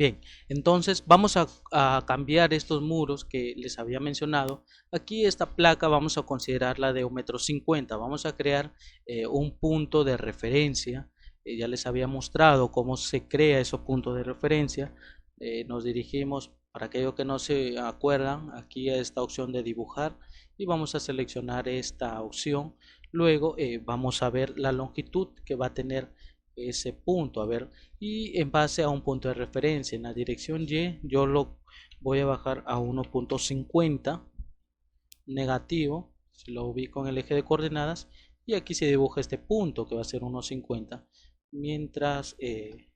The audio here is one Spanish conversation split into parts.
Bien, entonces vamos a cambiar estos muros que les había mencionado. Aquí esta placa vamos a considerarla de 1,50 m. Vamos a crear un punto de referencia. Ya les había mostrado cómo se crea esos puntos de referencia. Nos dirigimos, para aquellos que no se acuerdan, aquí a esta opción de dibujar y vamos a seleccionar esta opción. Luego vamos a ver la longitud que va a tener ese punto, a ver, y en base a un punto de referencia en la dirección Y yo lo voy a bajar a 1,50 negativo, si lo ubico en el eje de coordenadas, y aquí se dibuja este punto que va a ser 1,50, mientras que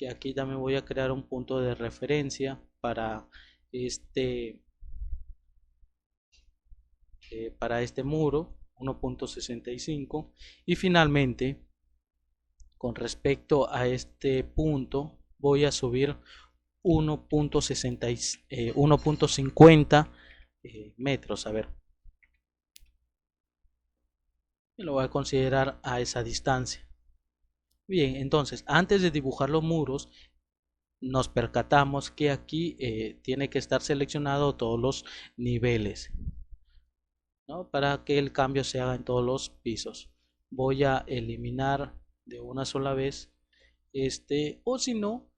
aquí también voy a crear un punto de referencia para este muro 1,65, y finalmente con respecto a este punto voy a subir 1,50 metros. A ver, y lo voy a considerar a esa distancia. Bien, entonces antes de dibujar los muros nos percatamos que aquí tiene que estar seleccionado todos los niveles, ¿no? Para que el cambio se haga en todos los pisos. Voy a eliminar de una sola vez o si no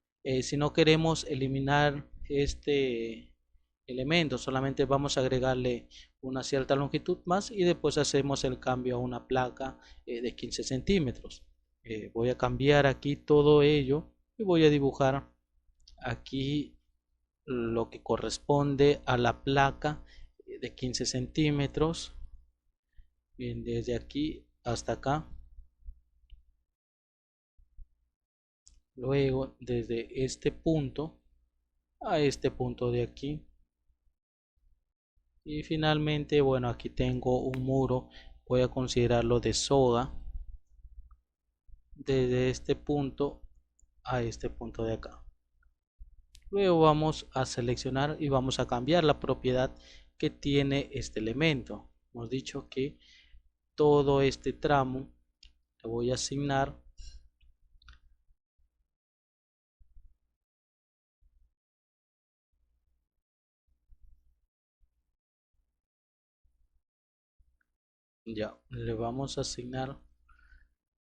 queremos eliminar este elemento, solamente vamos a agregarle una cierta longitud más y después hacemos el cambio a una placa de 15 centímetros. Voy a cambiar aquí todo ello y voy a dibujar aquí lo que corresponde a la placa de 15 centímetros. Bien, desde aquí hasta acá. Luego desde este punto a este punto de aquí. Y finalmente, bueno, aquí tengo un muro, voy a considerarlo de soga, desde este punto a este punto de acá. Luego vamos a seleccionar y vamos a cambiar la propiedad que tiene este elemento. Hemos dicho que todo este tramo le voy a asignar ya, le vamos a asignar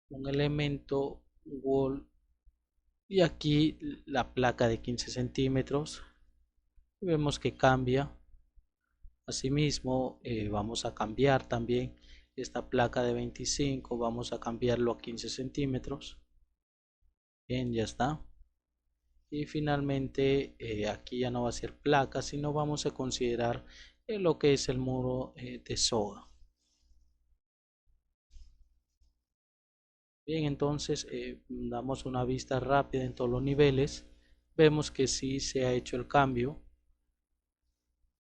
un elemento wall y aquí la placa de 15 centímetros. Vemos que cambia. Asimismo vamos a cambiar también esta placa de 25, vamos a cambiarlo a 15 centímetros. Bien, ya está. Y finalmente aquí ya no va a ser placa, sino vamos a considerar lo que es el muro de soga. Bien, entonces damos una vista rápida en todos los niveles. Vemos que sí se ha hecho el cambio.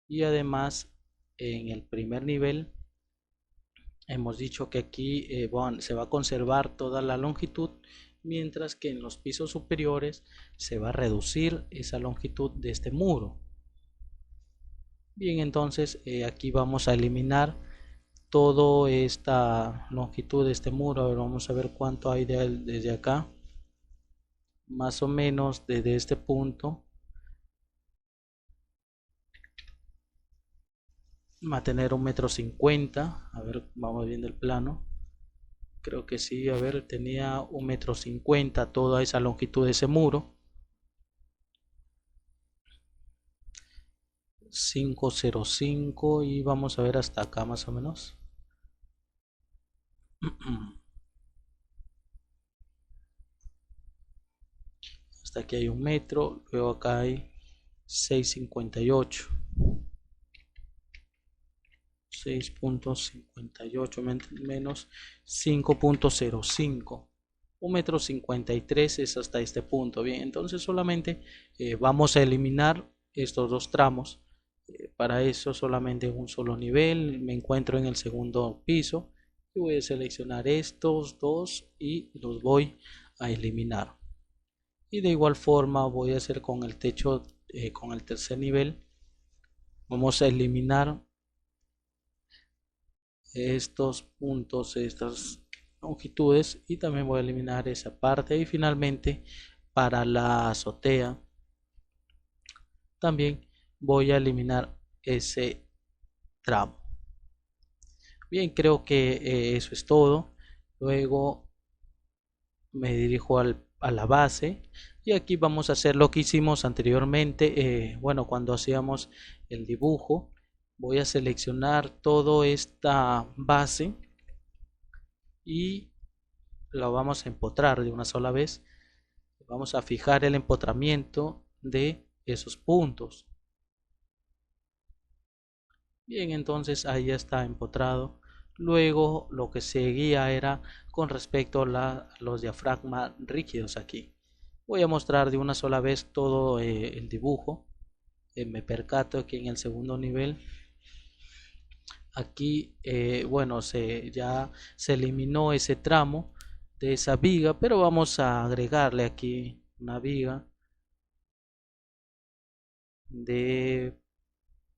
Y además en el primer nivel hemos dicho que aquí se va a conservar toda la longitud, mientras que en los pisos superiores se va a reducir esa longitud de este muro. Bien, entonces aquí vamos a eliminar toda esta longitud de este muro. A ver, vamos a ver cuánto hay desde acá. Más o menos desde este punto va a tener 1,50 m. A ver, vamos viendo el plano. Creo que sí, a ver, tenía 1,50 m toda esa longitud de ese muro. 505 y vamos a ver hasta acá más o menos. Hasta aquí hay 1 metro, luego acá hay 6,58. 6,58 menos 5,05. 1,53 m es hasta este punto. Bien, entonces solamente vamos a eliminar estos dos tramos. Para eso solamente un solo nivel. Me encuentro en el segundo piso y voy a seleccionar estos dos y los voy a eliminar. Y de igual forma voy a hacer con el techo, con el tercer nivel. Vamos a eliminar estos puntos, estas longitudes, y también voy a eliminar esa parte. Y finalmente para la azotea también voy a eliminar ese tramo. Bien, creo que eso es todo. Luego me dirijo a la base y aquí vamos a hacer lo que hicimos anteriormente. Bueno, cuando hacíamos el dibujo, voy a seleccionar toda esta base y la vamos a empotrar de una sola vez. Vamos a fijar el empotramiento de esos puntos. Bien, entonces ahí ya está empotrado. Luego lo que seguía era con respecto a los diafragmas rígidos aquí. Voy a mostrar de una sola vez todo el dibujo. Me percato que en el segundo nivel aquí bueno, ya se eliminó ese tramo de esa viga, pero vamos a agregarle aquí una viga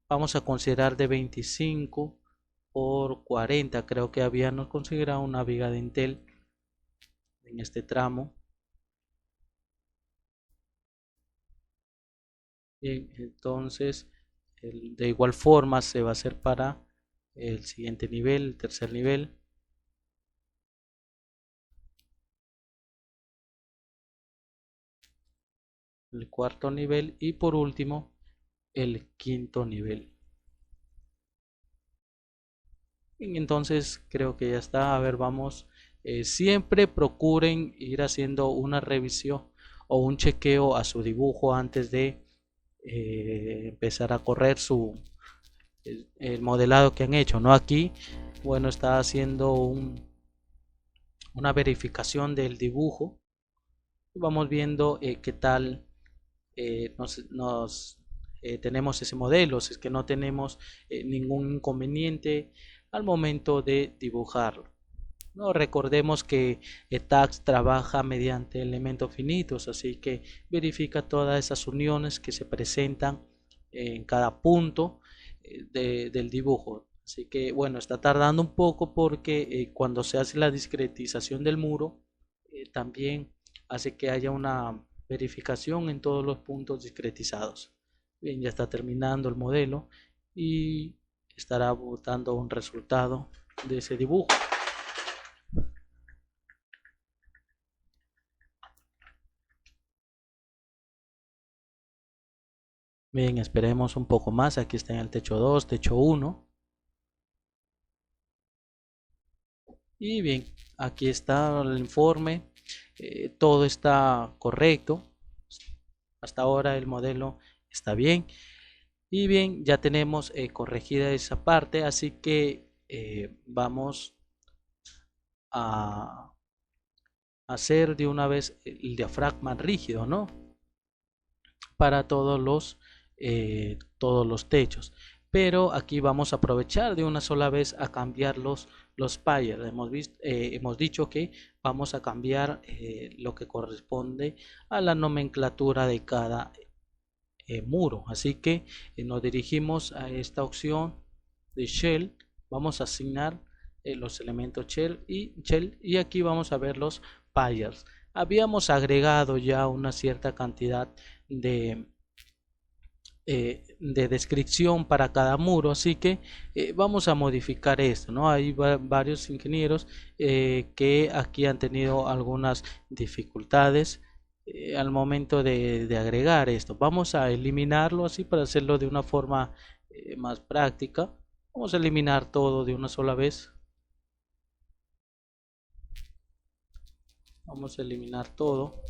vamos a considerar de 25 por 40. Creo que habíamos considerado una viga de Intel en este tramo. Bien, entonces de igual forma se va a hacer para el siguiente nivel, el tercer nivel. El cuarto nivel y por último el quinto nivel. Bien, entonces creo que ya está. A ver, vamos. Siempre procuren ir haciendo una revisión o un chequeo a su dibujo antes de empezar a correr el modelado que han hecho, ¿no? Aquí, bueno, está haciendo una verificación del dibujo. Vamos viendo qué tal tenemos ese modelo, si es que no tenemos ningún inconveniente al momento de dibujarlo. No recordemos que Etax trabaja mediante elementos finitos, así que verifica todas esas uniones que se presentan en cada punto del dibujo. Así que bueno, está tardando un poco porque cuando se hace la discretización del muro, también hace que haya una verificación en todos los puntos discretizados. Bien, ya está terminando el modelo y estará botando un resultado de ese dibujo. Bien, esperemos un poco más. Aquí está en el techo 2, techo 1. Y bien, aquí está el informe. Todo está correcto. Hasta ahora el modelo está bien. Y bien, ya tenemos corregida esa parte. Así que vamos a hacer de una vez el diafragma rígido, ¿no? Para todos los techos, pero aquí vamos a aprovechar de una sola vez a cambiar los payers. Hemos dicho que vamos a cambiar lo que corresponde a la nomenclatura de cada muro, así que nos dirigimos a esta opción de shell. Vamos a asignar los elementos shell y aquí vamos a ver los payers. Habíamos agregado ya una cierta cantidad de descripción para cada muro, así que vamos a modificar esto, ¿no? Hay varios ingenieros que aquí han tenido algunas dificultades al momento de agregar esto. Vamos a eliminarlo así para hacerlo de una forma más práctica. Vamos a eliminar todo de una sola vez. Vamos a eliminar todo.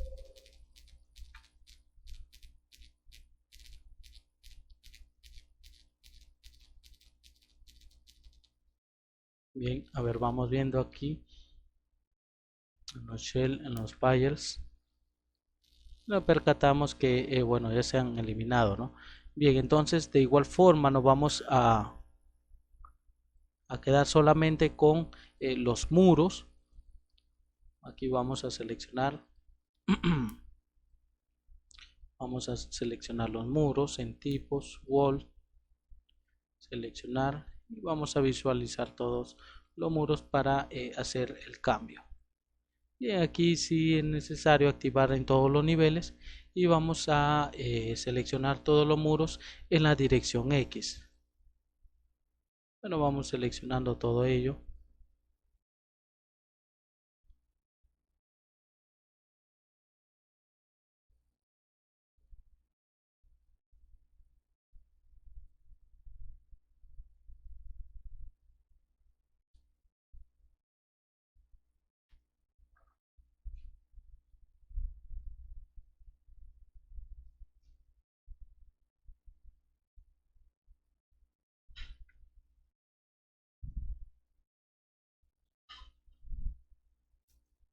Bien, a ver, vamos viendo aquí en los shell, en los payers. Nos percatamos que, bueno, ya se han eliminado, ¿no? Bien, entonces de igual forma nos vamos a quedar solamente con los muros. Aquí vamos a seleccionar. Vamos a seleccionar los muros en tipos, wall, seleccionar y vamos a visualizar todos los muros para hacer el cambio. Y aquí sí es necesario activar en todos los niveles y vamos a seleccionar todos los muros en la dirección X. Bueno, vamos seleccionando todo ello.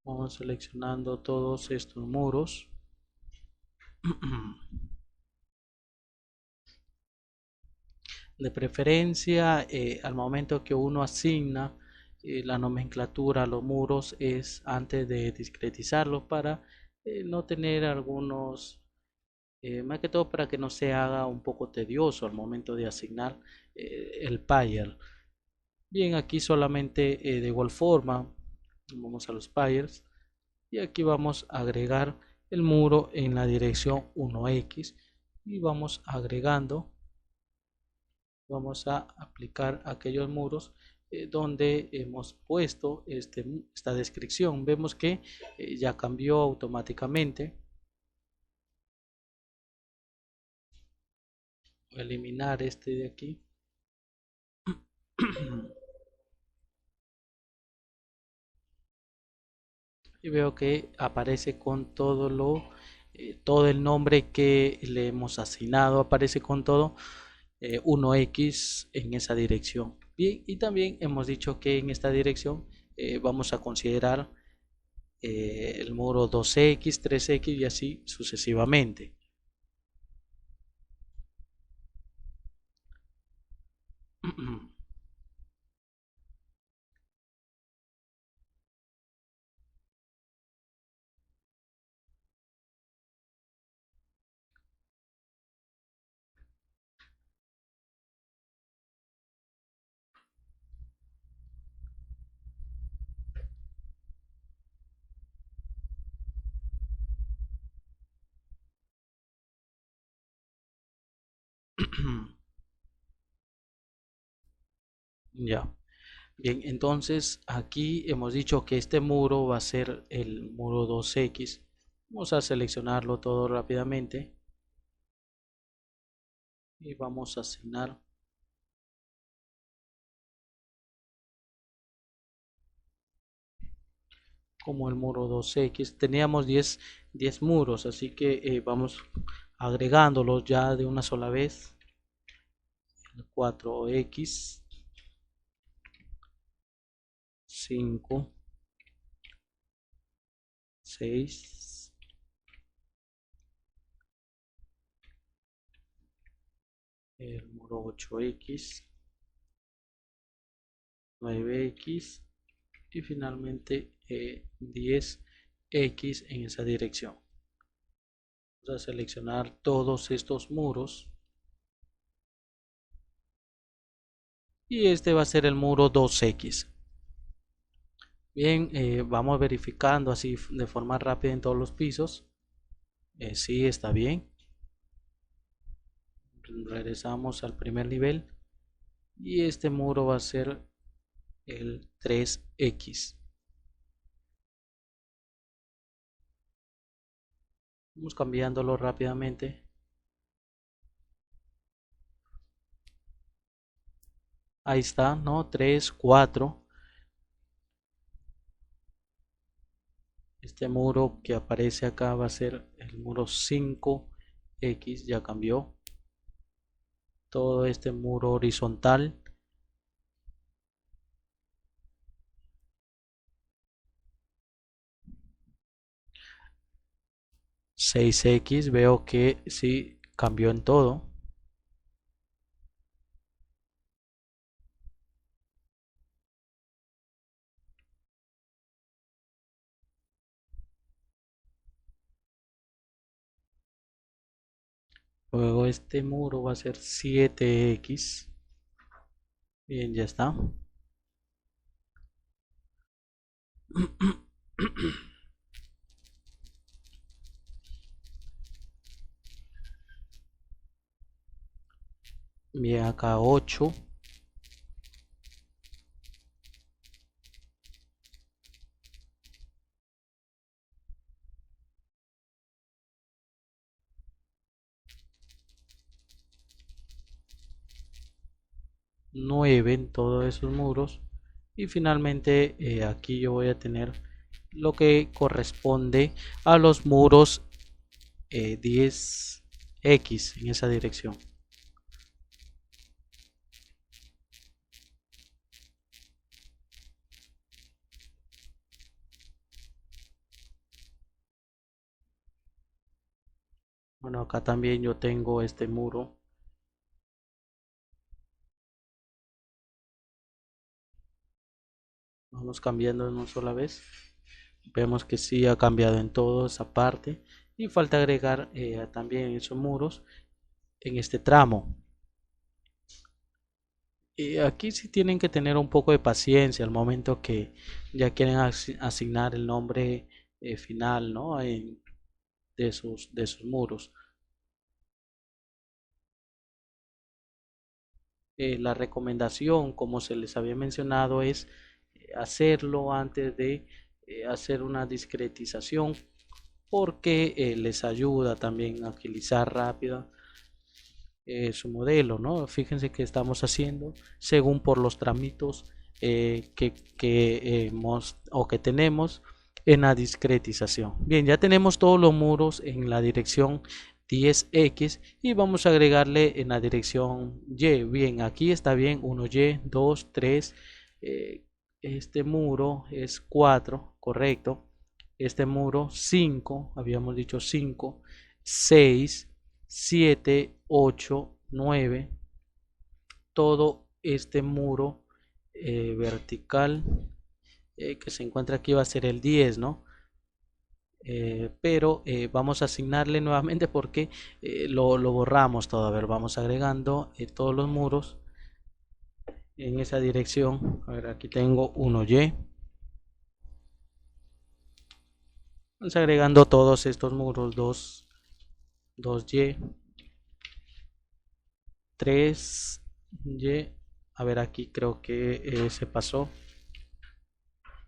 Vamos seleccionando todos estos muros. De preferencia, al momento que uno asigna la nomenclatura a los muros es antes de discretizarlos para no tener algunos, más que todo para que no se haga un poco tedioso al momento de asignar el payer. Bien, aquí solamente de igual forma vamos a los payers y aquí vamos a agregar el muro en la dirección 1x y vamos agregando. Vamos a aplicar aquellos muros donde hemos puesto esta descripción. Vemos que ya cambió automáticamente. Voy a eliminar este de aquí. Y veo que aparece con todo el nombre que le hemos asignado, aparece con todo 1x en esa dirección. Bien, y también hemos dicho que en esta dirección vamos a considerar el muro 2x, 3x y así sucesivamente. Ya, bien, entonces aquí hemos dicho que este muro va a ser el muro 2x. Vamos a seleccionarlo todo rápidamente y vamos a asignar como el muro 2x. Teníamos 10 muros, así que vamos agregándolos ya de una sola vez. El 4x, 5, 6, el muro 8x, 9x y finalmente 10x en esa dirección. Vamos a seleccionar todos estos muros y este va a ser el muro 2x. Bien, vamos verificando así de forma rápida en todos los pisos. Sí, está bien. Regresamos al primer nivel y este muro va a ser el 3x. Vamos cambiándolo rápidamente. Ahí está, ¿no? 3, 4. Este muro que aparece acá va a ser el muro 5x, ya cambió. Todo este muro horizontal. 6x, veo que sí cambió en todo. Luego este muro va a ser 7x. Bien, ya está. Bien, acá 8. 9 en todos esos muros. Y finalmente aquí yo voy a tener lo que corresponde a los muros 10x en esa dirección. Bueno, acá también yo tengo este muro. Vamos cambiando de una sola vez. Vemos que sí ha cambiado en toda esa parte. Y falta agregar también esos muros en este tramo. Aquí sí tienen que tener un poco de paciencia al momento que ya quieren asignar el nombre final, ¿no? De sus muros. La recomendación, como se les había mencionado, es hacerlo antes de hacer una discretización porque les ayuda también a agilizar rápido su modelo, ¿no? Fíjense que estamos haciendo según por los tramitos que hemos o que tenemos en la discretización. Bien, ya tenemos todos los muros en la dirección 10x y vamos a agregarle en la dirección y. Bien, aquí está bien 1y, 2, 3. Este muro es 4, correcto. Este muro 5, habíamos dicho 5, 6, 7, 8, 9. Todo este muro vertical que se encuentra aquí va a ser el 10, ¿no? Pero vamos a asignarle nuevamente porque lo borramos todo. A ver, vamos agregando todos los muros en esa dirección. A ver, aquí tengo 1y. Vamos agregando todos estos muros 2y, 3y. A ver, aquí creo que se pasó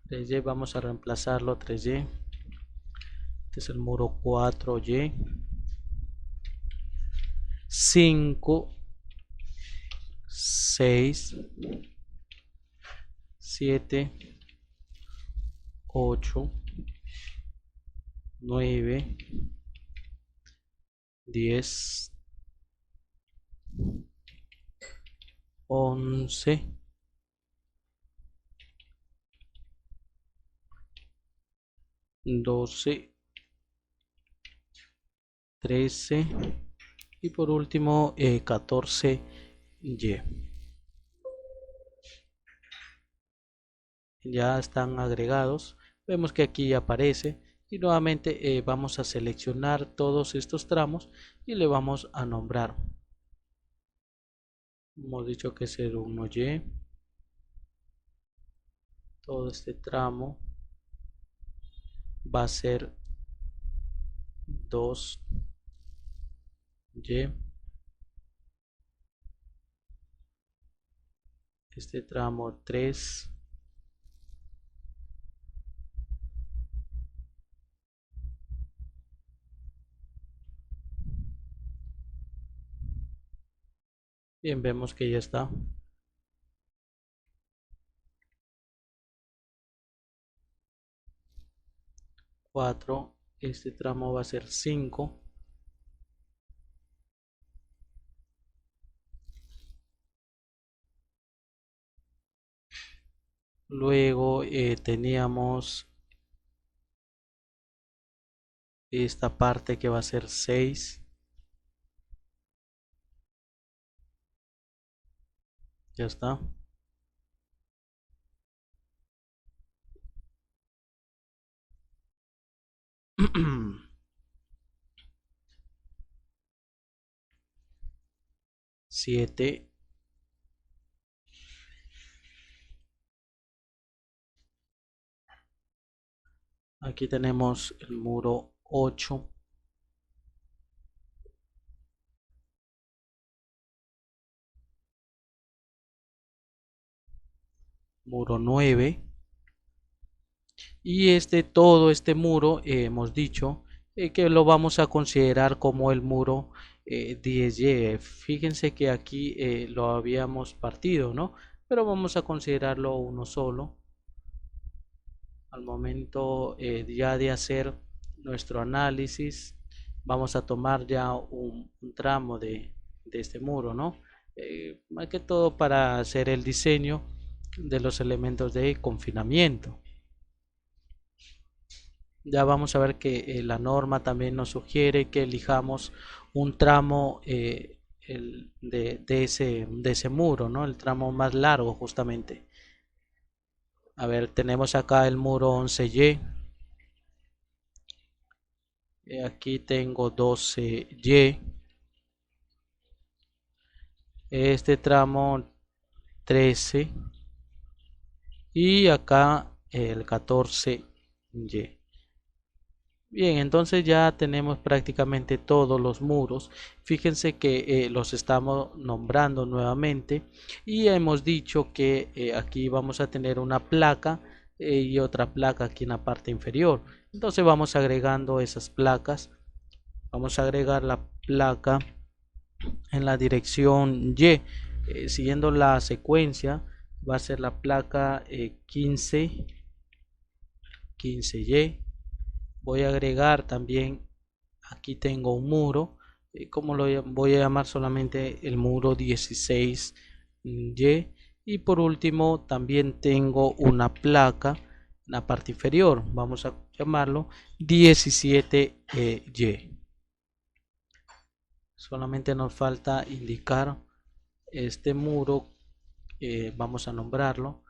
3y, vamos a reemplazarlo 3y. Este es el muro 4y, 5, 6, 7, 8, 9, 10, 11, 12, 13 y por último 14y. Ya están agregados. Vemos que aquí aparece y nuevamente vamos a seleccionar todos estos tramos y le vamos a nombrar. Hemos dicho que es el 1y. Todo este tramo va a ser 2y. Este tramo 3. Bien, vemos que ya está. 4. Este tramo va a ser 5. Luego teníamos esta parte que va a ser 6. Ya está. 7. Aquí tenemos el muro 8. muro 9. Y todo este muro hemos dicho que lo vamos a considerar como el muro 10Y. Fíjense que aquí lo habíamos partido, ¿no? Pero vamos a considerarlo uno solo. Al momento ya de hacer nuestro análisis, vamos a tomar ya un tramo de este muro, ¿no? Más que todo para hacer el diseño de los elementos de confinamiento. Ya vamos a ver que la norma también nos sugiere que elijamos un tramo de ese muro, ¿no? El tramo más largo justamente. A ver, tenemos acá el muro 11Y. Aquí tengo 12Y. Este tramo 13. Y acá el 14Y. Bien, entonces ya tenemos prácticamente todos los muros. Fíjense que los estamos nombrando nuevamente y hemos dicho que aquí vamos a tener una placa y otra placa aquí en la parte inferior. Entonces vamos agregando esas placas. Vamos a agregar la placa en la dirección Y. Siguiendo la secuencia va a ser la placa 15Y. Voy a agregar también, aquí tengo un muro, como lo voy a llamar solamente el muro 16Y. Y por último también tengo una placa en la parte inferior, vamos a llamarlo 17Y. Solamente nos falta indicar este muro, vamos a nombrarlo.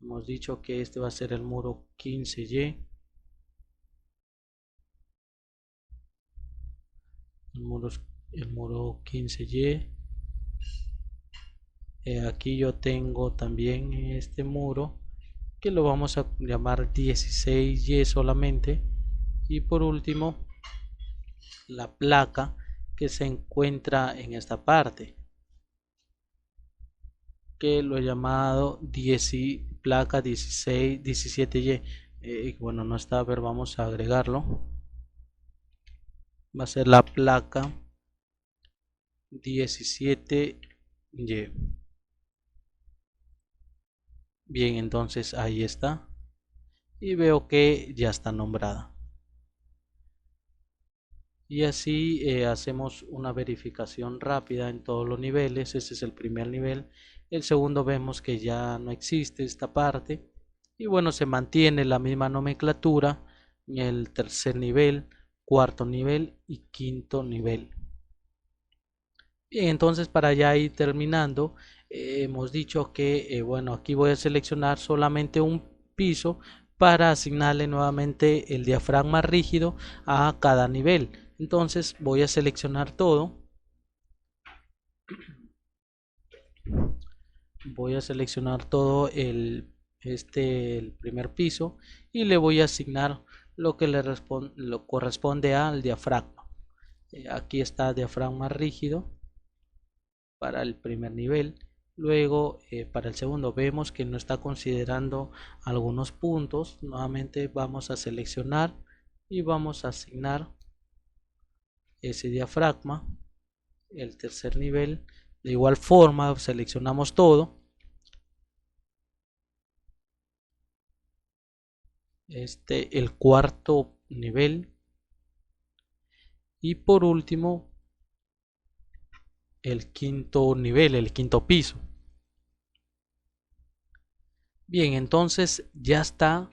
Hemos dicho que este va a ser el muro 15Y. El muro 15Y. Aquí yo tengo también este muro que lo vamos a llamar 16Y solamente. Y por último la placa que se encuentra en esta parte, que lo he llamado placa 17Y. Bueno, no está, a ver, vamos a agregarlo. Va a ser la placa 17Y. Bien, entonces ahí está. Y veo que ya está nombrada. Y así hacemos una verificación rápida en todos los niveles. Este es el primer nivel. El segundo vemos que ya no existe esta parte. Y bueno, se mantiene la misma nomenclatura en el tercer nivel, cuarto nivel y quinto nivel. Bien, entonces para ya ir terminando, hemos dicho que, bueno, aquí voy a seleccionar solamente un piso para asignarle nuevamente el diafragma rígido a cada nivel. Entonces voy a seleccionar todo. Voy a seleccionar todo el primer piso y le voy a asignar lo que lo corresponde al diafragma. Aquí está diafragma rígido para el primer nivel. Luego para el segundo vemos que no está considerando algunos puntos. Nuevamente vamos a seleccionar y vamos a asignar ese diafragma. El tercer nivel, de igual forma seleccionamos todo. El cuarto nivel. Y por último el quinto nivel, el quinto piso. Bien, entonces ya está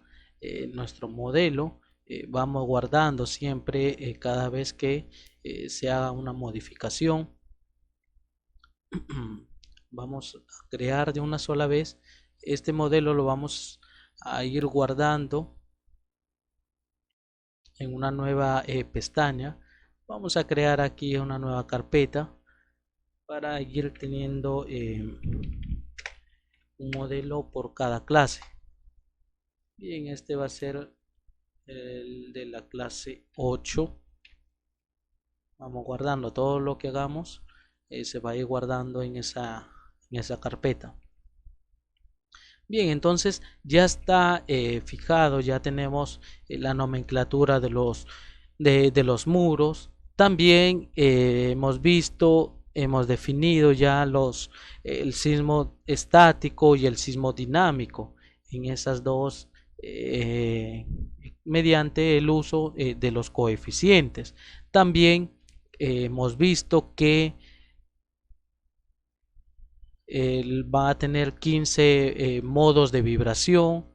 nuestro modelo. Vamos guardando siempre cada vez que se haga una modificación. Vamos a crear de una sola vez. Este modelo lo vamos a ir guardando en una nueva pestaña. Vamos a crear aquí una nueva carpeta para ir teniendo un modelo por cada clase. Bien, este va a ser el de la clase 8. Vamos guardando todo lo que hagamos, se va a ir guardando en esa carpeta. Bien, entonces ya está fijado, ya tenemos la nomenclatura de los muros. También hemos definido ya el sismo estático y el sismo dinámico en esas dos, mediante el uso de los coeficientes. También hemos visto que va a tener 15 modos de vibración.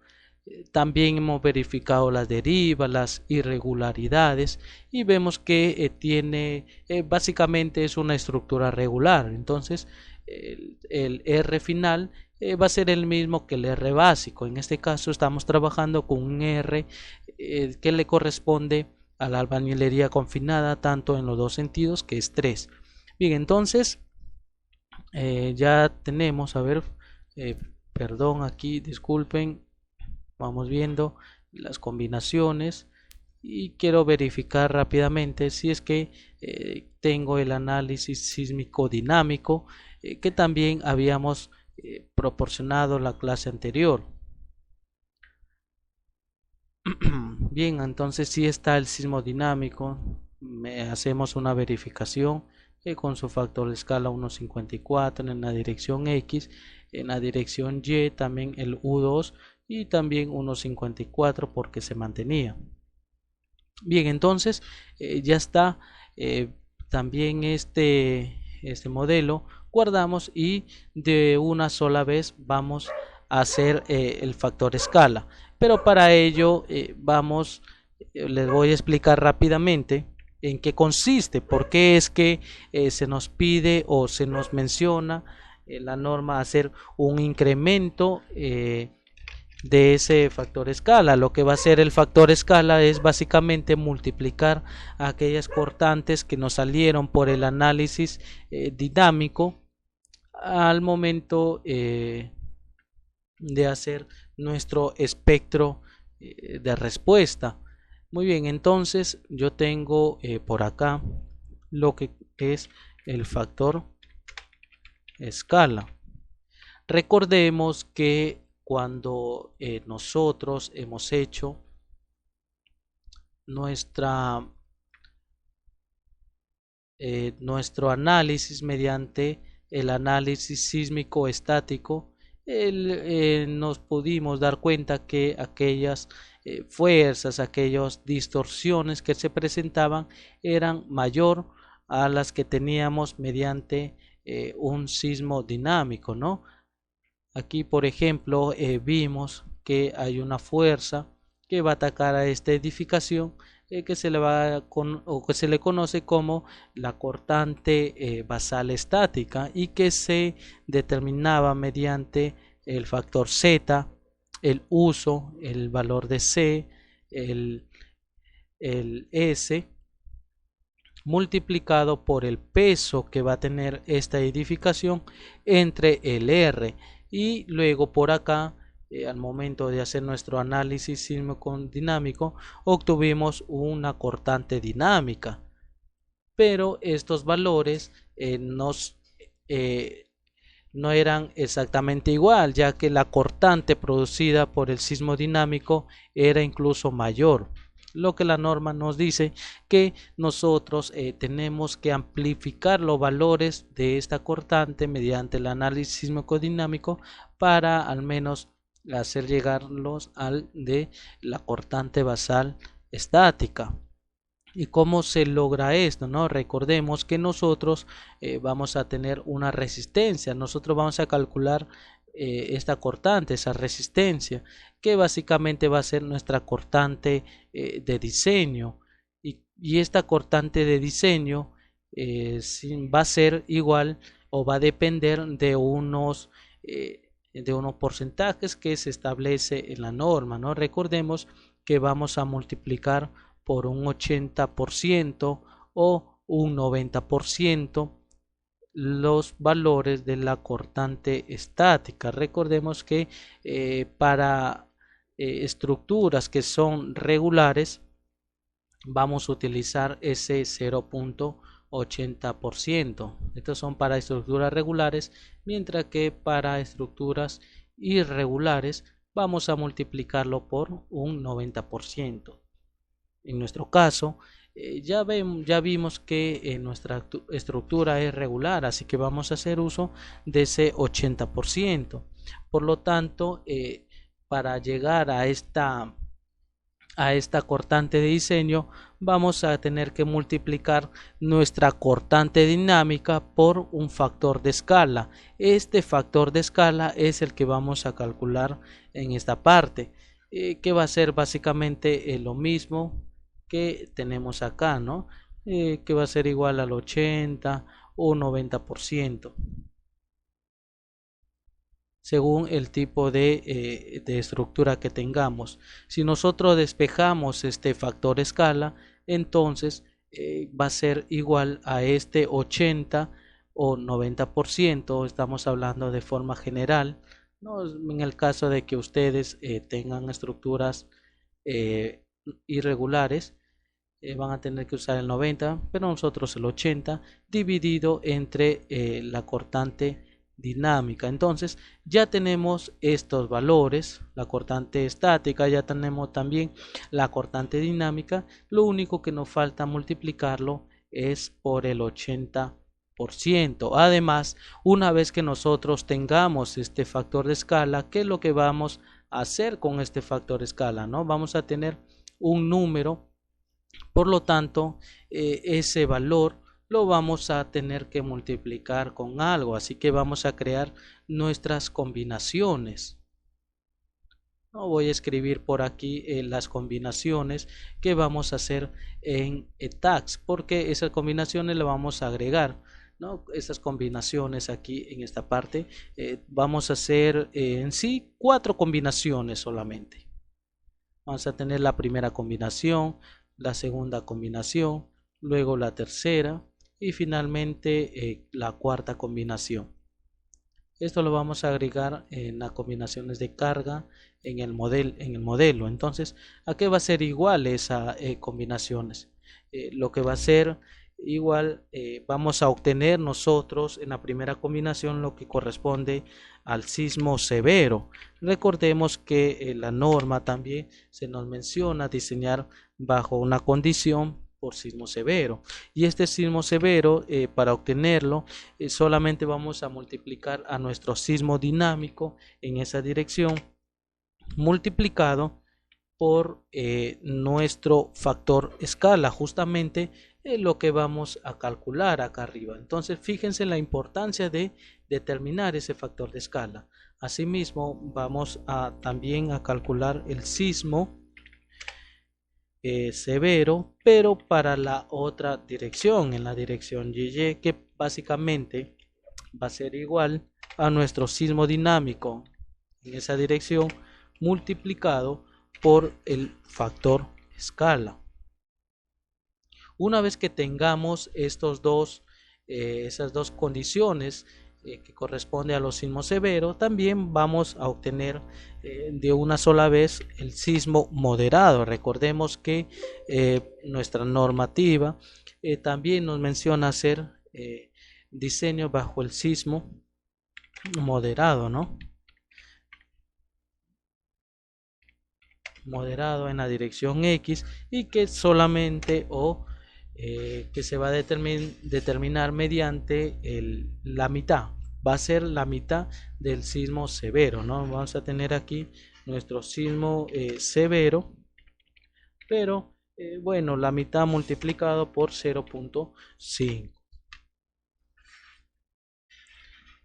También hemos verificado las derivas, las irregularidades y vemos que tiene, básicamente es una estructura regular. Entonces el R final va a ser el mismo que el R básico. En este caso estamos trabajando con un R que le corresponde a la albañilería confinada tanto en los dos sentidos, que es 3. Bien, entonces ya tenemos, a ver, perdón, aquí disculpen, vamos viendo las combinaciones y quiero verificar rápidamente si es que tengo el análisis sísmico dinámico que también habíamos proporcionado la clase anterior. Bien, entonces si está el sismo dinámico, hacemos una verificación con su factor de escala 1.54 en la dirección X, en la dirección Y también el U2 y también 1.54 porque se mantenía. Bien, entonces ya está también este modelo, guardamos y de una sola vez vamos a hacer el factor escala, pero para ello les voy a explicar rápidamente en qué consiste, por qué es que se nos pide o se nos menciona la norma hacer un incremento de ese factor escala. Lo que va a hacer el factor escala es básicamente multiplicar aquellas cortantes que nos salieron por el análisis dinámico al momento de hacer nuestro espectro de respuesta. Muy bien, entonces yo tengo por acá lo que es el factor escala. Recordemos que cuando nosotros hemos hecho nuestro análisis mediante el análisis sísmico estático, nos pudimos dar cuenta que aquellas fuerzas, aquellas distorsiones que se presentaban eran mayor a las que teníamos mediante un sismo dinámico, ¿no? Aquí, por ejemplo, vimos que hay una fuerza que va a atacar a esta edificación que se le conoce como la cortante basal estática y que se determinaba mediante el factor Z, el uso, el valor de C, el S multiplicado por el peso que va a tener esta edificación entre el R. Y luego por acá al momento de hacer nuestro análisis sísmico dinámico obtuvimos una cortante dinámica, pero estos valores no eran exactamente igual, ya que la cortante producida por el sismo dinámico era incluso mayor, lo que la norma nos dice que nosotros tenemos que amplificar los valores de esta cortante mediante el análisis sísmico dinámico para al menos hacer llegarlos al de la cortante basal estática. ¿Y cómo se logra esto? ¿No? Recordemos que nosotros vamos a tener una resistencia, nosotros vamos a calcular esta cortante, esa resistencia, que básicamente va a ser nuestra cortante de diseño. Y esta cortante de diseño va a ser igual o va a depender de unos porcentajes que se establece en la norma, ¿no? Recordemos que vamos a multiplicar por un 80% o un 90% los valores de la cortante estática. Recordemos que para estructuras que son regulares vamos a utilizar ese 0.80%. Estos son para estructuras regulares, mientras que para estructuras irregulares, vamos a multiplicarlo por un 90%. En nuestro caso, ya vimos que nuestra estructura es regular, así que vamos a hacer uso de ese 80%. Por lo tanto, para llegar a esta cortante de diseño, vamos a tener que multiplicar nuestra cortante dinámica por un factor de escala. Este factor de escala es el que vamos a calcular en esta parte, que va a ser básicamente lo mismo que tenemos acá, ¿no? Que va a ser igual al 80 o 90%. Según el tipo de estructura que tengamos. Si nosotros despejamos este factor escala, entonces va a ser igual a este 80 o 90%. Estamos hablando de forma general, ¿no? En el caso de que ustedes tengan estructuras irregulares, van a tener que usar el 90, pero nosotros el 80 dividido entre la cortante dinámica. Entonces ya tenemos estos valores, la cortante estática, ya tenemos también la cortante dinámica. Lo único que nos falta multiplicarlo es por el 80%. Además, una vez que nosotros tengamos este factor de escala, ¿qué es lo que vamos a hacer con este factor de escala? ¿No? Vamos a tener un número, por lo tanto ese valor lo vamos a tener que multiplicar con algo, así que vamos a crear nuestras combinaciones. No voy a escribir por aquí las combinaciones que vamos a hacer en tags, porque esas combinaciones las vamos a agregar, ¿no? Esas combinaciones aquí en esta parte vamos a hacer en sí 4 combinaciones solamente. Vamos a tener la primera combinación, la segunda combinación, luego la tercera y finalmente la cuarta combinación. Esto lo vamos a agregar en las combinaciones de carga en el modelo. Entonces, ¿a qué va a ser igual esas combinaciones? Lo que va a ser igual, vamos a obtener nosotros en la primera combinación lo que corresponde al sismo severo. Recordemos que la norma también se nos menciona diseñar bajo una condición por sismo severo, y este sismo severo para obtenerlo solamente vamos a multiplicar a nuestro sismo dinámico en esa dirección multiplicado por nuestro factor escala, justamente lo que vamos a calcular acá arriba. Entonces fíjense la importancia de determinar ese factor de escala. Asimismo vamos a también a calcular el sismo severo, pero para la otra dirección, en la dirección YY, que básicamente va a ser igual a nuestro sismo dinámico en esa dirección multiplicado por el factor escala. Una vez que tengamos esas dos condiciones que corresponde a los sismos severos, también vamos a obtener de una sola vez el sismo moderado. Recordemos que nuestra normativa también nos menciona hacer diseño bajo el sismo moderado, ¿no? Moderado en la dirección X, y que solamente que se va a determinar mediante la mitad. Va a ser la mitad del sismo severo, ¿no? Vamos a tener aquí nuestro sismo severo, pero bueno, la mitad multiplicado por 0.5.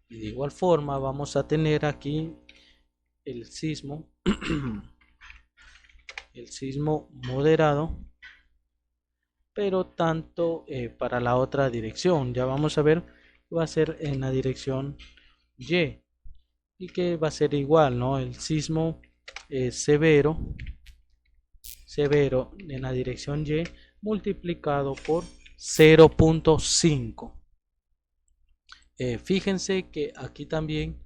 Y de igual forma vamos a tener aquí el sismo el sismo moderado, pero tanto para la otra dirección. Ya vamos a ver, va a ser en la dirección Y, y que va a ser igual, ¿no? El sismo severo en la dirección Y multiplicado por 0.5. Fíjense que aquí también,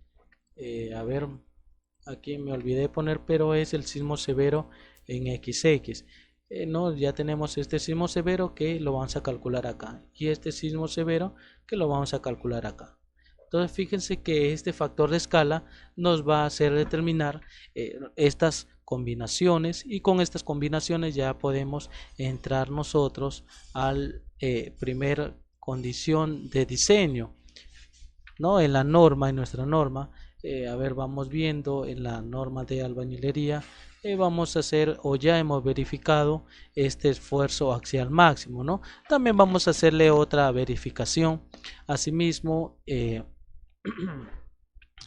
a ver, aquí me olvidé poner, pero es el sismo severo en XX. No, ya tenemos este sismo severo que lo vamos a calcular acá, y este sismo severo que lo vamos a calcular acá. Entonces fíjense que este factor de escala nos va a hacer determinar estas combinaciones, y con estas combinaciones ya podemos entrar nosotros al primer condición de diseño, ¿no? En la norma, en nuestra norma, a ver, vamos viendo en la norma de albañilería, vamos a hacer, o ya hemos verificado este esfuerzo axial máximo, ¿no? También vamos a hacerle otra verificación. Asimismo,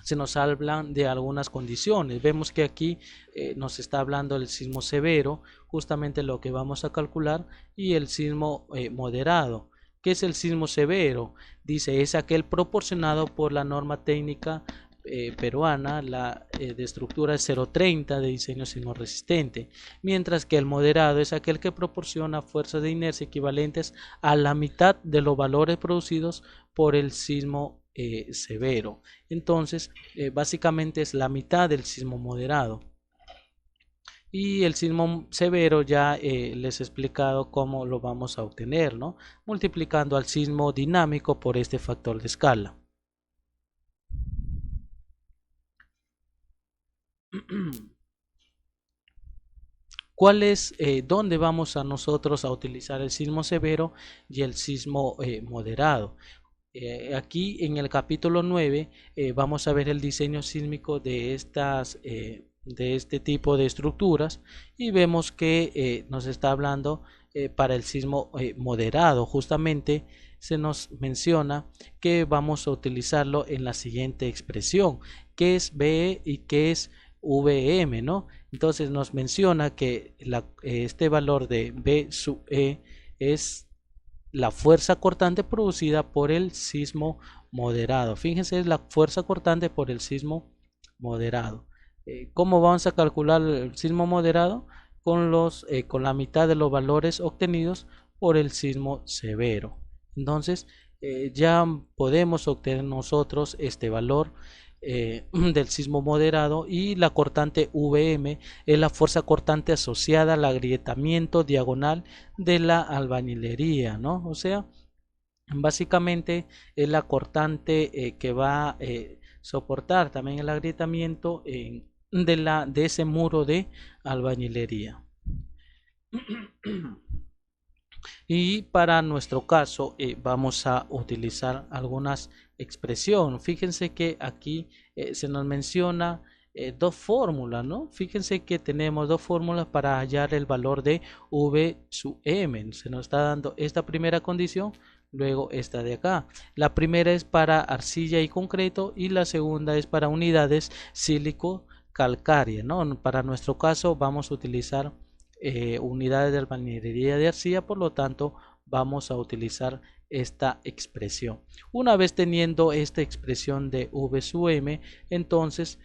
se nos hablan de algunas condiciones. Vemos que aquí nos está hablando del sismo severo, justamente lo que vamos a calcular, y el sismo moderado. ¿Qué es el sismo severo? Dice, es aquel proporcionado por la norma técnica peruana, la de estructura 030 de diseño sismo resistente, mientras que el moderado es aquel que proporciona fuerzas de inercia equivalentes a la mitad de los valores producidos por el sismo severo. Entonces, básicamente es la mitad del sismo moderado. Y el sismo severo ya les he explicado cómo lo vamos a obtener, ¿no? Multiplicando al sismo dinámico por este factor de escala. ¿Cuál es, dónde vamos a nosotros a utilizar el sismo severo y el sismo moderado? Aquí en el capítulo 9 vamos a ver el diseño sísmico de este tipo de estructuras, y vemos que nos está hablando para el sismo moderado. Justamente se nos menciona que vamos a utilizarlo en la siguiente expresión, que es BE y que es VM, ¿no? Entonces nos menciona que este valor de B sub E es la fuerza cortante producida por el sismo moderado. Fíjense, es la fuerza cortante por el sismo moderado. ¿Cómo vamos a calcular el sismo moderado? Con la mitad de los valores obtenidos por el sismo severo. Entonces, ya podemos obtener nosotros este valor del sismo moderado, y la cortante VM es la fuerza cortante asociada al agrietamiento diagonal de la albañilería, ¿no? O sea, básicamente es la cortante que va a soportar también el agrietamiento de ese muro de albañilería. Y para nuestro caso vamos a utilizar algunas expresiones. Fíjense que aquí se nos menciona dos fórmulas, ¿no? Fíjense que tenemos dos fórmulas para hallar el valor de V sub M. Se nos está dando esta primera condición, luego esta de acá. La primera es para arcilla y concreto, y la segunda es para unidades sílico-calcáreas, ¿no? Para nuestro caso vamos a utilizar unidades de albañilería de arcilla, por lo tanto vamos a utilizar esta expresión. Una vez teniendo esta expresión de V sub M, entonces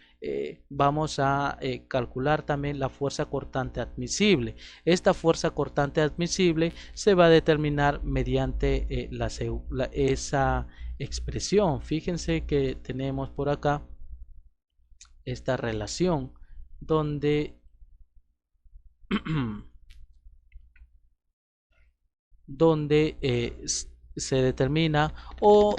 vamos a calcular también la fuerza cortante admisible. Esta fuerza cortante admisible se va a determinar mediante esa expresión. Fíjense que tenemos por acá esta relación donde se determina o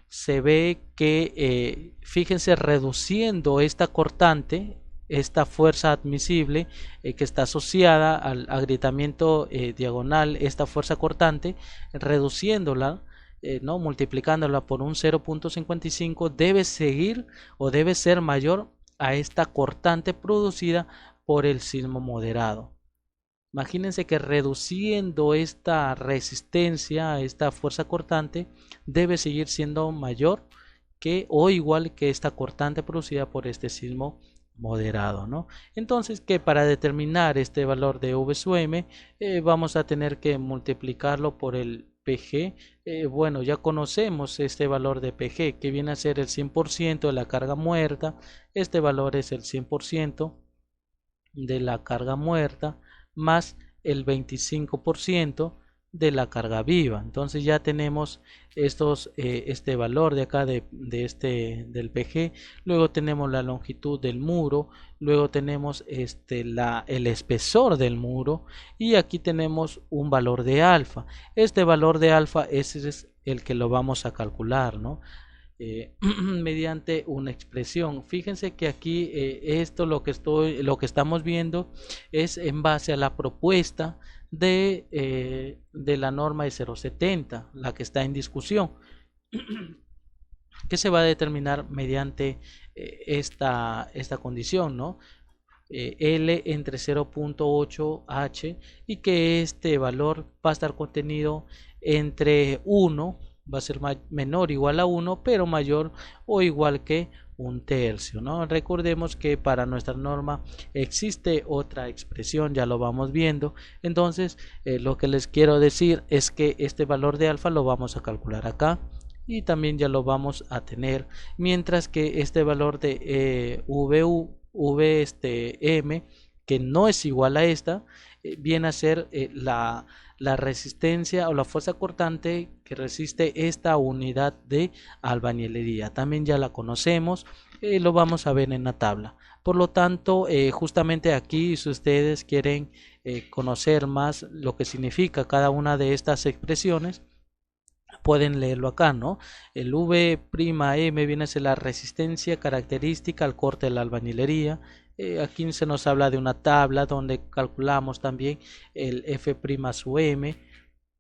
se ve que, fíjense, reduciendo esta cortante, esta fuerza admisible que está asociada al agrietamiento diagonal, esta fuerza cortante, reduciéndola, no, multiplicándola por un 0.55, debe seguir o debe ser mayor a esta cortante producida por el sismo moderado. Imagínense que reduciendo esta resistencia a esta fuerza cortante debe seguir siendo mayor que o igual que esta cortante producida por este sismo moderado, ¿no? Entonces, que para determinar este valor de V sub M vamos a tener que multiplicarlo por el PG. Bueno, ya conocemos este valor de PG, que viene a ser el 100% de la carga muerta. Este valor es el 100% de la carga muerta más el 25% de la carga viva. Entonces ya tenemos este valor de acá del PG. Luego tenemos la longitud del muro, luego tenemos el espesor del muro, y aquí tenemos un valor de alfa. Este valor de alfa es el que lo vamos a calcular, ¿no? mediante una expresión. Fíjense que aquí esto lo que estamos viendo es en base a la propuesta de la norma de 070, la que está en discusión, que se va a determinar mediante esta condición, ¿no? L entre 0.8 H, y que este valor va a estar contenido entre 1, va a ser menor o igual a 1, pero mayor o igual que un tercio, ¿no? Recordemos que para nuestra norma existe otra expresión, ya lo vamos viendo. Entonces lo que les quiero decir es que este valor de alfa lo vamos a calcular acá y también ya lo vamos a tener, mientras que este valor de VM, que no es igual a esta, viene a ser la resistencia o la fuerza cortante que resiste esta unidad de albañilería. También ya la conocemos, lo vamos a ver en la tabla. Por lo tanto, justamente aquí, si ustedes quieren conocer más lo que significa cada una de estas expresiones, pueden leerlo acá, ¿no? El V'M viene a ser la resistencia característica al corte de la albañilería. Aquí se nos habla de una tabla donde calculamos también el F'(M),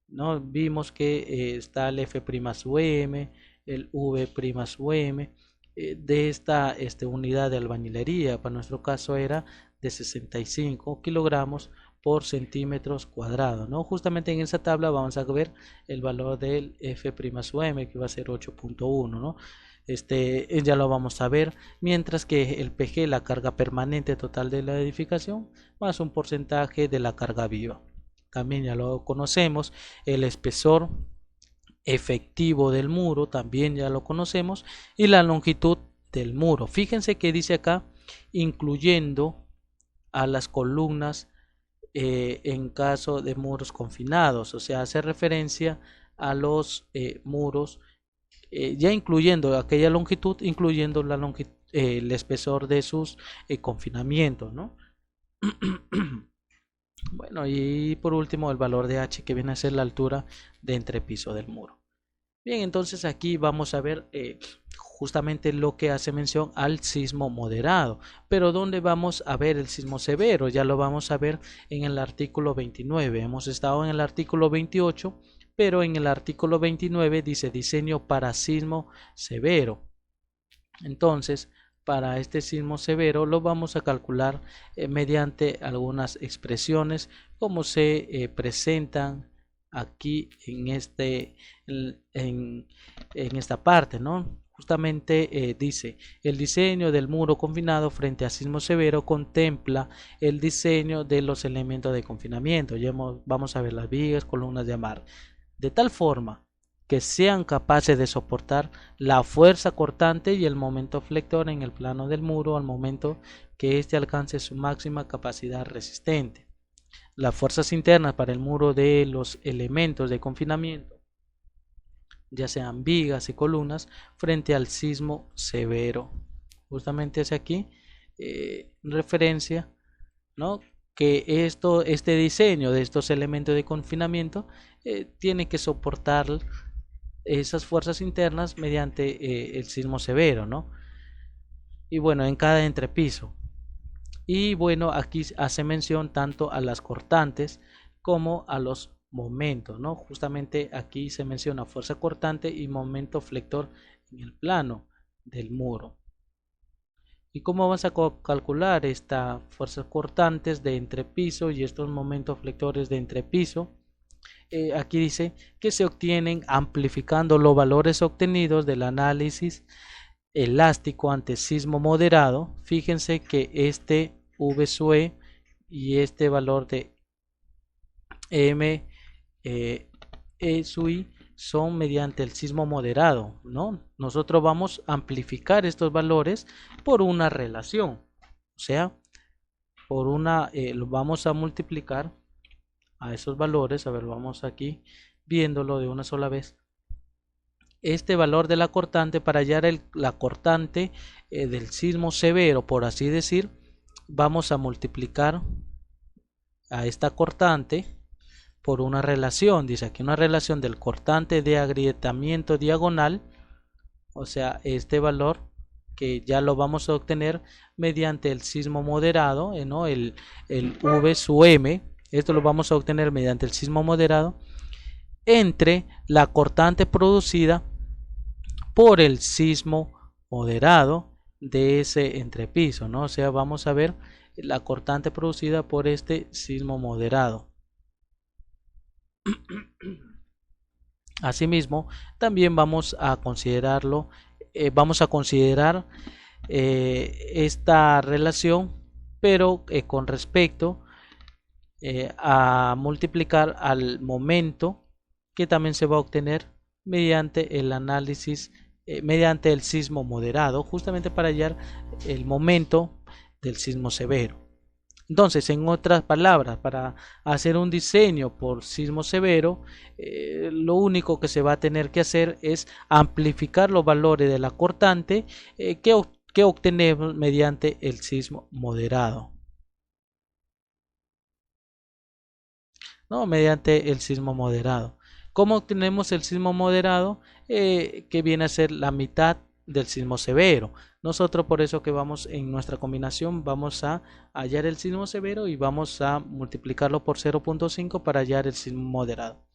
¿no? Vimos que está el F'(M), el V'(M), de esta unidad de albañilería. Para nuestro caso era de 65 kilogramos por centímetros cuadrados, ¿no? Justamente en esa tabla vamos a ver el valor del F'(M), que va a ser 8.1, ¿no? Ya lo vamos a ver, mientras que el PG, la carga permanente total de la edificación, más un porcentaje de la carga viva. También ya lo conocemos. El espesor efectivo del muro también ya lo conocemos, y la longitud del muro. Fíjense que dice acá, incluyendo a las columnas en caso de muros confinados, o sea, hace referencia a los muros ya incluyendo aquella longitud, incluyendo la longitud, el espesor de sus confinamientos, ¿no? Bueno, y por último el valor de H, que viene a ser la altura de entrepiso del muro. Bien, entonces aquí vamos a ver justamente lo que hace mención al sismo moderado. Pero ¿dónde vamos a ver el sismo severo? Ya lo vamos a ver en el artículo 29. Hemos estado en el artículo 28, pero en el artículo 29 dice diseño para sismo severo. Entonces, para este sismo severo lo vamos a calcular mediante algunas expresiones como se presentan aquí en esta parte, ¿no? Justamente dice, el diseño del muro confinado frente a sismo severo contempla el diseño de los elementos de confinamiento. Ya vamos a ver las vigas, columnas de amarre, de tal forma que sean capaces de soportar la fuerza cortante y el momento flector en el plano del muro al momento que éste alcance su máxima capacidad resistente. Las fuerzas internas para el muro de los elementos de confinamiento, ya sean vigas y columnas, frente al sismo severo. Justamente es aquí referencia, ¿no?, que este diseño de estos elementos de confinamiento tiene que soportar esas fuerzas internas mediante el sismo severo, ¿no? Y bueno, en cada entrepiso. Y bueno, aquí hace mención tanto a las cortantes como a los momentos, ¿no? Justamente aquí se menciona fuerza cortante y momento flector en el plano del muro. ¿Y cómo vamos a calcular estas fuerzas cortantes de entrepiso y estos momentos flectores de entrepiso? Aquí dice que se obtienen amplificando los valores obtenidos del análisis elástico ante sismo moderado. Fíjense que este V sub E y este valor de M E sub I son mediante el sismo moderado, ¿no? Nosotros vamos a amplificar estos valores por una relación, o sea, por una, lo vamos a multiplicar a esos valores. A ver, vamos aquí viéndolo de una sola vez. Este valor de la cortante, para hallar la cortante del sismo severo, por así decir, vamos a multiplicar a esta cortante por una relación. Dice aquí una relación del cortante de agrietamiento diagonal, o sea, este valor que ya lo vamos a obtener mediante el sismo moderado, ¿no? el V sub M, esto lo vamos a obtener mediante el sismo moderado, entre la cortante producida por el sismo moderado de ese entrepiso, ¿no? O sea, vamos a ver la cortante producida por este sismo moderado. Asimismo, también vamos a considerarlo, vamos a considerar esta relación, pero con respecto a multiplicar al momento que también se va a obtener mediante el análisis, mediante el sismo moderado, justamente para hallar el momento del sismo severo. Entonces, en otras palabras, para hacer un diseño por sismo severo, lo único que se va a tener que hacer es amplificar los valores de la cortante que obtenemos mediante el sismo moderado, ¿no? Mediante el sismo moderado. ¿Cómo obtenemos el sismo moderado? Que viene a ser la mitad del sismo severo. Nosotros por eso que vamos en nuestra combinación vamos a hallar el sismo severo y vamos a multiplicarlo por 0.5 para hallar el sismo moderado.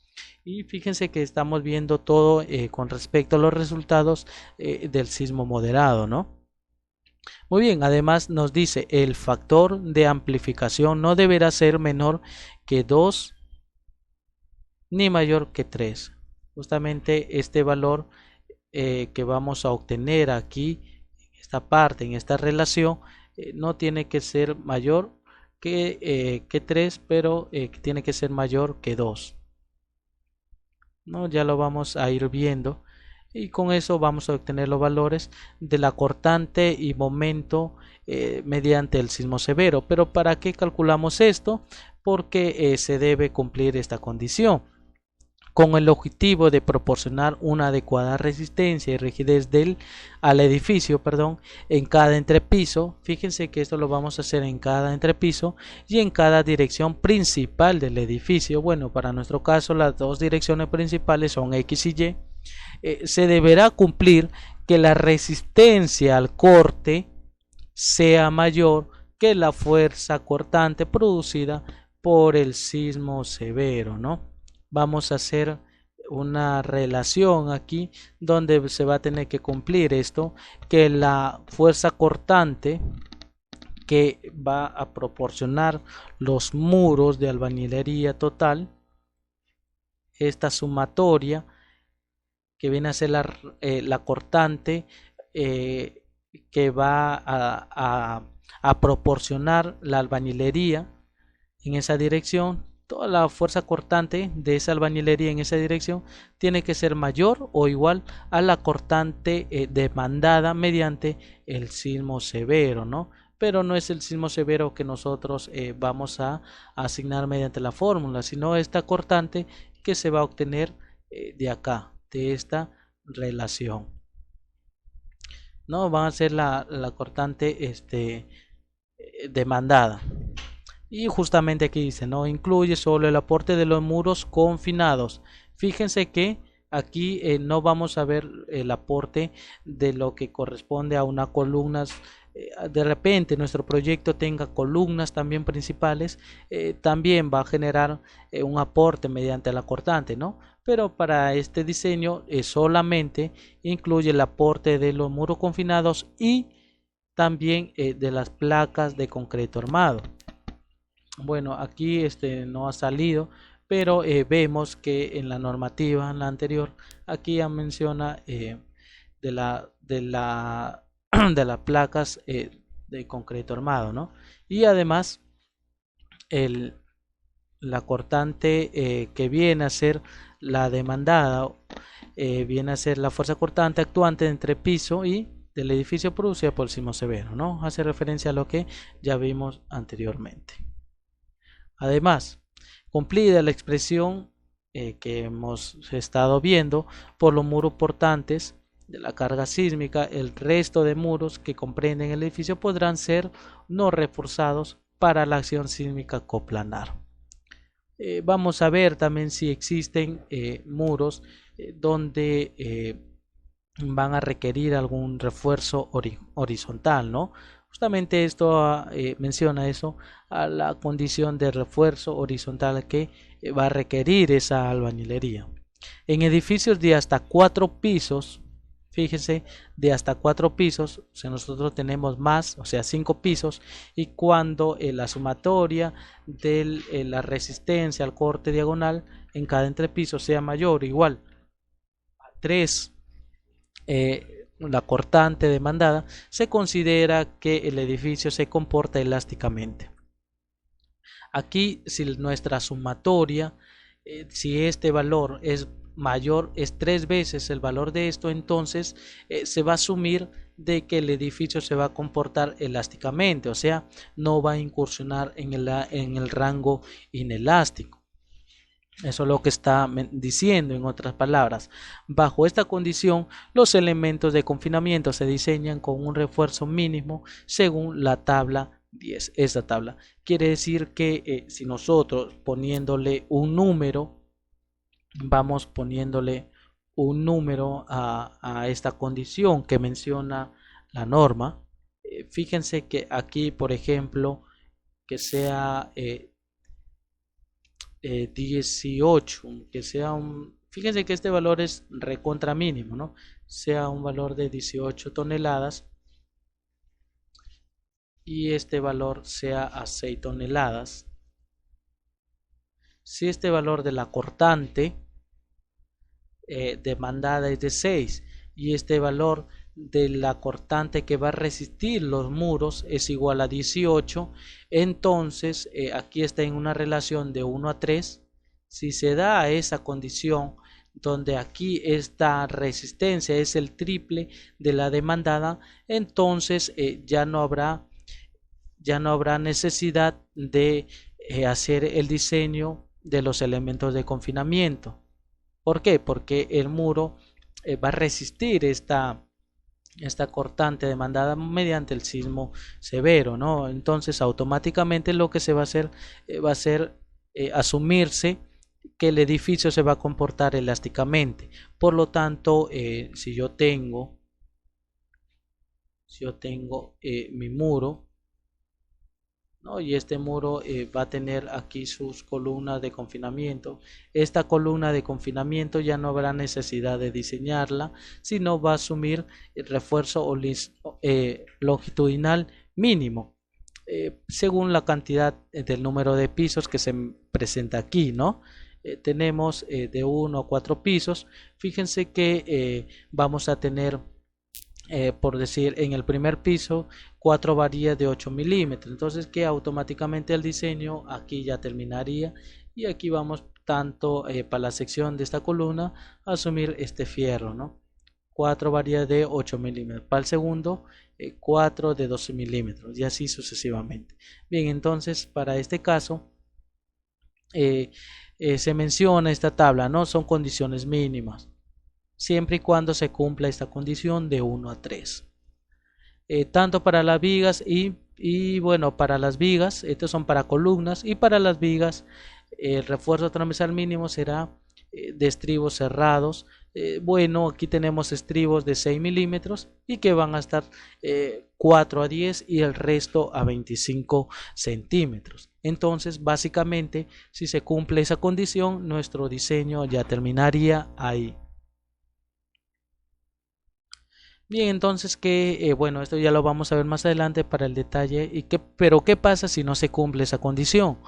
Y fíjense que estamos viendo todo con respecto a los resultados del sismo moderado, ¿no? Muy bien, además nos dice el factor de amplificación no deberá ser menor que 2 ni mayor que 3. Justamente este valor que vamos a obtener aquí, en esta parte, en esta relación, no tiene que ser mayor que 3, pero tiene que ser mayor que 2. ¿No? Ya lo vamos a ir viendo y con eso vamos a obtener los valores de la cortante y momento mediante el sismo severo. Pero ¿para qué calculamos esto? Porque se debe cumplir esta condición con el objetivo de proporcionar una adecuada resistencia y rigidez al edificio, en cada entrepiso. Fíjense que esto lo vamos a hacer en cada entrepiso y en cada dirección principal del edificio. Bueno, para nuestro caso las dos direcciones principales son X y Y. Se deberá cumplir que la resistencia al corte sea mayor que la fuerza cortante producida por el sismo severo, ¿no? Vamos a hacer una relación aquí donde se va a tener que cumplir esto, que la fuerza cortante que va a proporcionar los muros de albañilería total, esta sumatoria que viene a ser la cortante que va a proporcionar la albañilería en esa dirección, toda la fuerza cortante de esa albañilería en esa dirección tiene que ser mayor o igual a la cortante demandada mediante el sismo severo, ¿no? Pero no es el sismo severo que nosotros vamos a asignar mediante la fórmula, sino esta cortante que se va a obtener de acá, de esta relación, ¿no? Va a ser la cortante demandada. Y justamente aquí dice, no incluye solo el aporte de los muros confinados. Fíjense que aquí no vamos a ver el aporte de lo que corresponde a una columna. De repente nuestro proyecto tenga columnas también principales, también va a generar un aporte mediante la cortante, ¿no? Pero para este diseño solamente incluye el aporte de los muros confinados y también de las placas de concreto armado. Bueno, aquí no ha salido, pero vemos que en la normativa, en la anterior, aquí ya menciona de las placas de concreto armado, ¿no? Y además la cortante que viene a ser la demandada, viene a ser la fuerza cortante actuante entre piso y del edificio producida por el sismo severo, ¿no? Hace referencia a lo que ya vimos anteriormente. Además, cumplida la expresión que hemos estado viendo por los muros portantes de la carga sísmica, el resto de muros que comprenden el edificio podrán ser no reforzados para la acción sísmica coplanar. Vamos a ver también si existen muros donde van a requerir algún refuerzo horizontal, ¿no? Justamente esto menciona eso, a la condición de refuerzo horizontal que va a requerir esa albañilería. En edificios de hasta 4 pisos, fíjense, de hasta 4 pisos, o sea, nosotros tenemos más, o sea, 5 pisos, y cuando la sumatoria de la resistencia al corte diagonal en cada entrepiso sea mayor o igual a 3, la cortante demandada, se considera que el edificio se comporta elásticamente. Aquí, si nuestra sumatoria, si este valor es mayor, es 3 veces el valor de esto, entonces se va a asumir de que el edificio se va a comportar elásticamente, o sea, no va a incursionar en el rango inelástico. Eso es lo que está diciendo, en otras palabras. Bajo esta condición, los elementos de confinamiento se diseñan con un refuerzo mínimo según la tabla 10. Esta tabla quiere decir que si nosotros poniéndole un número, vamos poniéndole un número a esta condición que menciona la norma. Fíjense que aquí, por ejemplo, que sea 18, que sea fíjense que este valor es recontra mínimo, ¿no? Sea un valor de 18 toneladas y este valor sea a 6 toneladas. Si este valor de la cortante demandada es de 6 y este valor de la cortante que va a resistir los muros es igual a 18, entonces aquí está en una relación de 1 a 3. Si se da esa condición donde aquí esta resistencia es el triple de la demandada, entonces ya no habrá necesidad de hacer el diseño de los elementos de confinamiento. ¿Por qué? Porque el muro va a resistir esta cortante demandada mediante el sismo severo, ¿no? Entonces automáticamente lo que se va a hacer va a ser asumirse que el edificio se va a comportar elásticamente. Por lo tanto, si yo tengo mi muro, ¿no? Y este muro va a tener aquí sus columnas de confinamiento. Esta columna de confinamiento ya no habrá necesidad de diseñarla, sino va a asumir el refuerzo longitudinal mínimo, según la cantidad del número de pisos que se presenta aquí, ¿no? Tenemos de 1 a 4 pisos. Fíjense que vamos a tener, por decir, en el primer piso 4 varillas de 8 milímetros, entonces que automáticamente el diseño aquí ya terminaría y aquí vamos tanto para la sección de esta columna a asumir este fierro, ¿no? 4 varillas de 8 milímetros, para el segundo 4 de 12 milímetros y así sucesivamente. Bien, entonces para este caso se menciona esta tabla, ¿no? Son condiciones mínimas siempre y cuando se cumpla esta condición de 1 a 3. Tanto para las vigas y bueno, para las vigas, estos son para columnas, y para las vigas el refuerzo transversal mínimo será de estribos cerrados. Bueno, aquí tenemos estribos de 6 milímetros y que van a estar 4 a 10 y el resto a 25 centímetros. Entonces, básicamente, si se cumple esa condición, nuestro diseño ya terminaría ahí. Bien, entonces que bueno, esto ya lo vamos a ver más adelante para el detalle. Pero ¿qué pasa si no se cumple esa condición?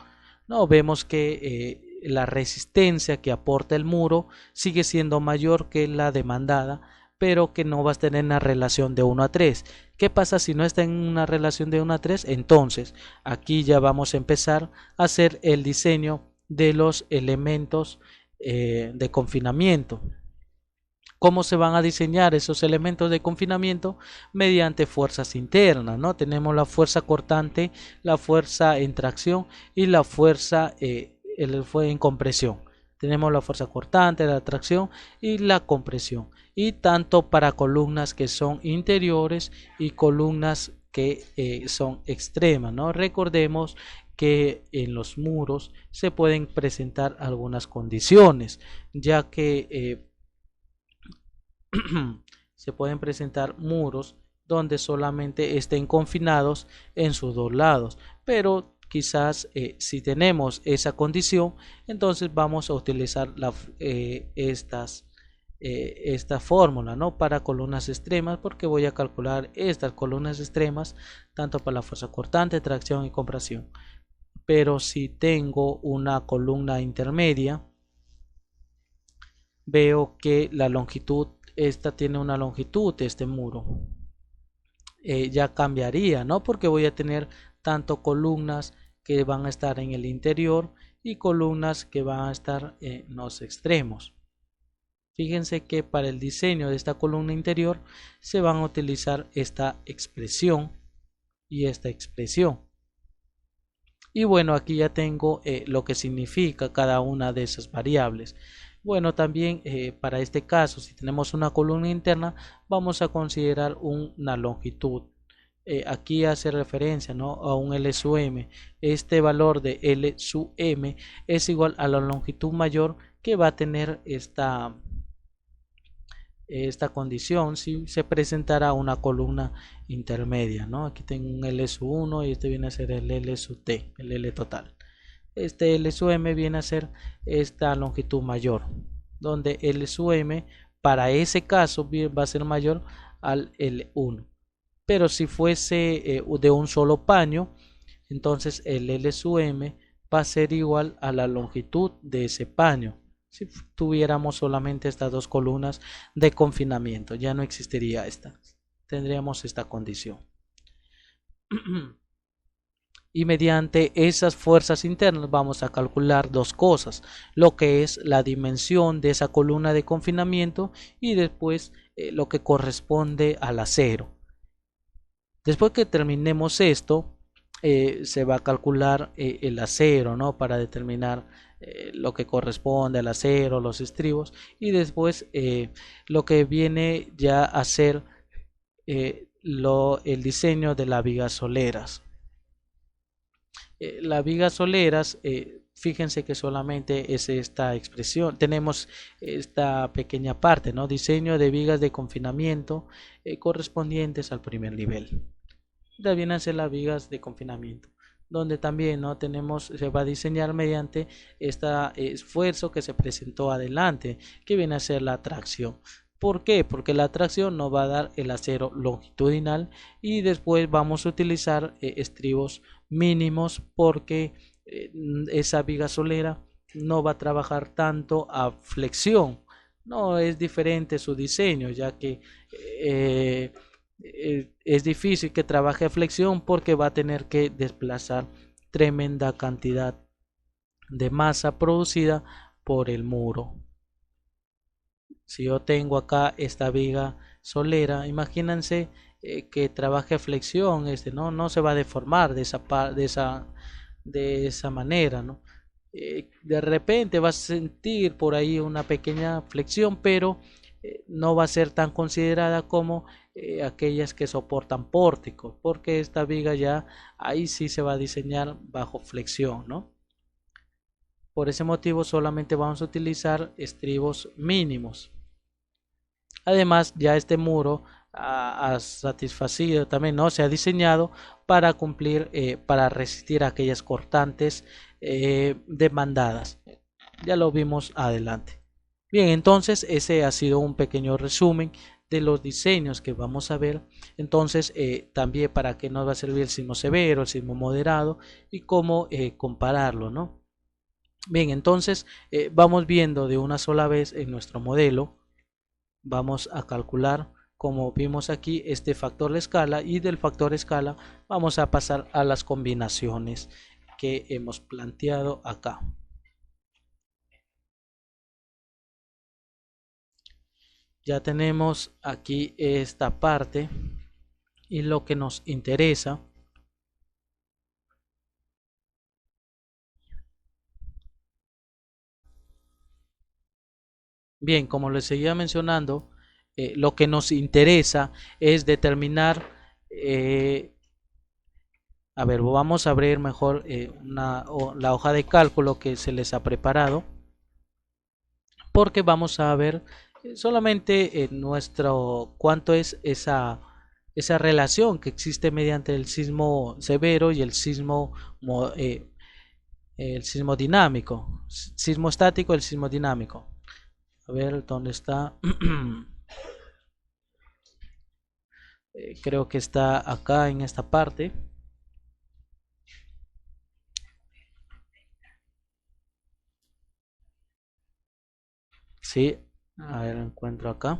No, vemos que la resistencia que aporta el muro sigue siendo mayor que la demandada, pero que no va a tener una relación de 1 a 3. ¿Qué pasa si no está en una relación de 1 a 3? Entonces, aquí ya vamos a empezar a hacer el diseño de los elementos de confinamiento. ¿Cómo se van a diseñar esos elementos de confinamiento? Mediante fuerzas internas, ¿no? Tenemos la fuerza cortante, la fuerza en tracción y la fuerza en compresión. Tenemos la fuerza cortante, la tracción y la compresión. Y tanto para columnas que son interiores y columnas que son extremas, ¿no? Recordemos que en los muros se pueden presentar algunas condiciones, ya que se pueden presentar muros donde solamente estén confinados en sus dos lados, pero quizás si tenemos esa condición, entonces vamos a utilizar esta fórmula, ¿no? Para columnas extremas, porque voy a calcular estas columnas extremas tanto para la fuerza cortante, tracción y compresión. Pero si tengo una columna intermedia, veo que la longitud, esta tiene una longitud de este muro, ya cambiaría, ¿no? Porque voy a tener tanto columnas que van a estar en el interior y columnas que van a estar en los extremos. Fíjense que para el diseño de esta columna interior se van a utilizar esta expresión y esta expresión. Y bueno, aquí ya tengo lo que significa cada una de esas variables. Bueno, también para este caso, si tenemos una columna interna, vamos a considerar una longitud. Aquí hace referencia, ¿no?, a un L sub m. Este valor de L sub m es igual a la longitud mayor que va a tener esta condición si se presentara una columna intermedia, ¿no? Aquí tengo un L sub 1 y este viene a ser el L sub t, el L total. Este L sub m viene a ser esta longitud mayor, donde L sub m para ese caso va a ser mayor al L1. Pero si fuese de un solo paño, entonces el L sub m va a ser igual a la longitud de ese paño. Si tuviéramos solamente estas dos columnas de confinamiento, ya no existiría esta, tendríamos esta condición. Y mediante esas fuerzas internas vamos a calcular dos cosas, lo que es la dimensión de esa columna de confinamiento y después lo que corresponde al acero. Después que terminemos esto, se va a calcular el acero, ¿no?, para determinar lo que corresponde al acero, los estribos, y después lo que viene ya a ser el diseño de las vigas soleras. Las vigas soleras, fíjense que solamente es esta expresión, tenemos esta pequeña parte, ¿no?, diseño de vigas de confinamiento correspondientes al primer nivel. Ya vienen a ser las vigas de confinamiento, donde también, ¿no?, se va a diseñar mediante este esfuerzo que se presentó adelante, que viene a ser la tracción. ¿Por qué? Porque la tracción nos va a dar el acero longitudinal y después vamos a utilizar estribos mínimos, porque esa viga solera no va a trabajar tanto a flexión. No es diferente su diseño, ya que es difícil que trabaje a flexión porque va a tener que desplazar tremenda cantidad de masa producida por el muro. Si yo tengo acá esta viga solera, imagínense que trabaje a flexión, no se va a deformar de esa manera, ¿no? De repente va a sentir por ahí una pequeña flexión, pero no va a ser tan considerada como aquellas que soportan pórticos, porque esta viga ya ahí sí se va a diseñar bajo flexión, ¿no? Por ese motivo solamente vamos a utilizar estribos mínimos. Además, ya este muro ha satisfacido también, ¿no?, se ha diseñado para cumplir, para resistir a aquellas cortantes demandadas. Ya lo vimos adelante. Bien, entonces ese ha sido un pequeño resumen de los diseños que vamos a ver. Entonces también para qué nos va a servir el sismo severo, el sismo moderado y cómo compararlo, ¿no? Bien, entonces vamos viendo de una sola vez en nuestro modelo. Vamos a calcular, como vimos aquí, este factor de escala, y del factor de escala vamos a pasar a las combinaciones que hemos planteado acá. Ya tenemos aquí esta parte y lo que nos interesa bien, como les seguía mencionando, lo que nos interesa es determinar, a ver, vamos a abrir mejor la hoja de cálculo que se les ha preparado, porque vamos a ver solamente cuánto es esa relación que existe mediante el sismo severo y el sismo dinámico, sismo estático, el sismo dinámico. A ver dónde está. Creo que está acá en esta parte. Sí, a ver, encuentro acá.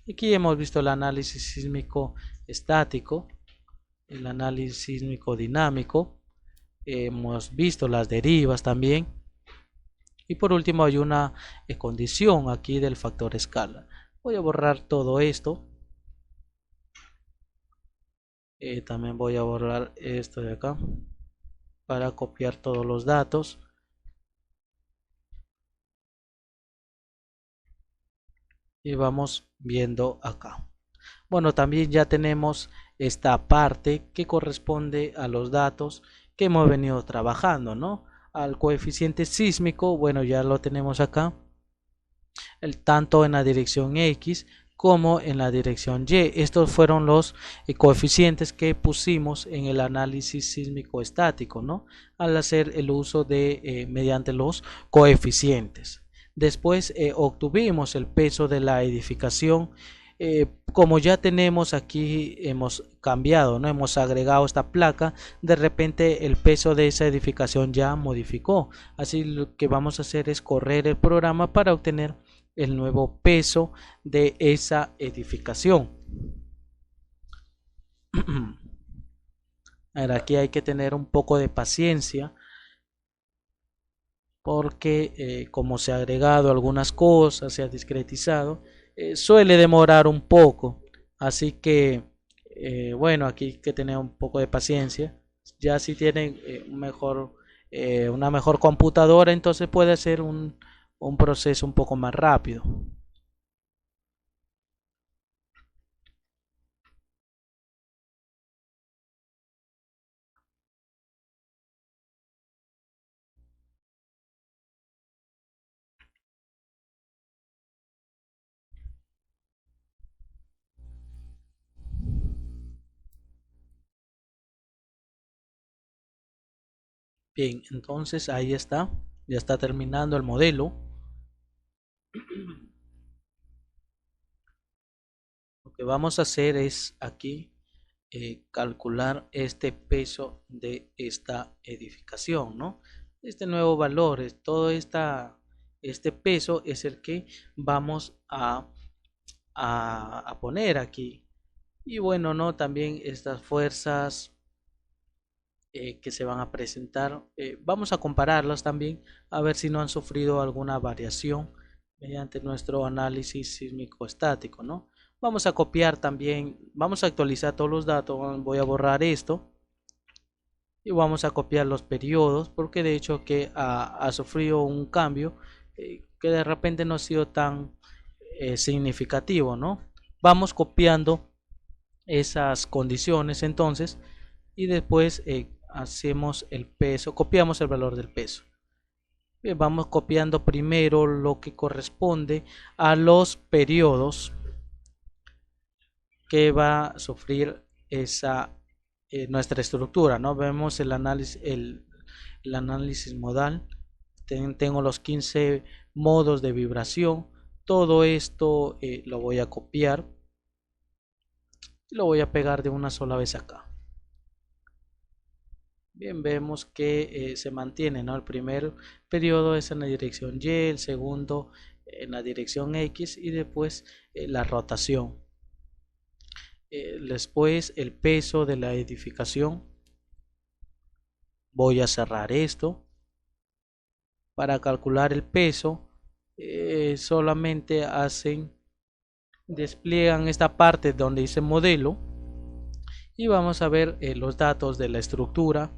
Aquí hemos visto el análisis sísmico estático, el análisis sísmico dinámico. Hemos visto las derivas también. Y por último hay una condición aquí del factor escala. Voy a borrar todo esto. También voy a borrar esto de acá para copiar todos los datos. Y vamos viendo acá. Bueno, también ya tenemos esta parte que corresponde a los datos que hemos venido trabajando, ¿no? Al coeficiente sísmico, bueno, ya lo tenemos acá, tanto en la dirección X como en la dirección Y. Estos fueron los coeficientes que pusimos en el análisis sísmico estático, ¿no? Al hacer el uso de mediante los coeficientes. Después obtuvimos el peso de la edificación. Como ya tenemos aquí, hemos cambiado, no hemos agregado esta placa, de repente el peso de esa edificación ya modificó. Así lo que vamos a hacer es correr el programa para obtener el nuevo peso de esa edificación. Ahora, aquí hay que tener un poco de paciencia porque como se ha agregado algunas cosas, se ha discretizado, suele demorar un poco. Así que bueno, aquí hay que tener un poco de paciencia. Ya si tienen una mejor computadora, entonces puede ser un proceso un poco más rápido. Bien, entonces ahí está, ya está terminando el modelo. Lo que vamos a hacer es aquí calcular este peso de esta edificación, ¿no? Este nuevo valor, este peso es el que vamos a poner aquí. Y bueno, ¿no? También estas fuerzas que se van a presentar, vamos a compararlas también a ver si no han sufrido alguna variación mediante nuestro análisis sísmico estático, ¿no? Vamos a copiar también, vamos a actualizar todos los datos, voy a borrar esto y vamos a copiar los periodos porque de hecho que ha sufrido un cambio que de repente no ha sido tan significativo, ¿no? Vamos copiando esas condiciones entonces y después hacemos el peso, copiamos el valor del peso. Bien, vamos copiando primero lo que corresponde a los periodos que va a sufrir nuestra estructura, ¿no? Vemos el análisis modal. Tengo los 15 modos de vibración. Todo esto lo voy a copiar y lo voy a pegar de una sola vez acá. Bien, vemos que se mantiene, ¿no? El primer periodo es en la dirección Y, el segundo en la dirección X y después la rotación. Después el peso de la edificación. Voy a cerrar esto. Para calcular el peso, solamente despliegan esta parte donde dice modelo y vamos a ver los datos de la estructura.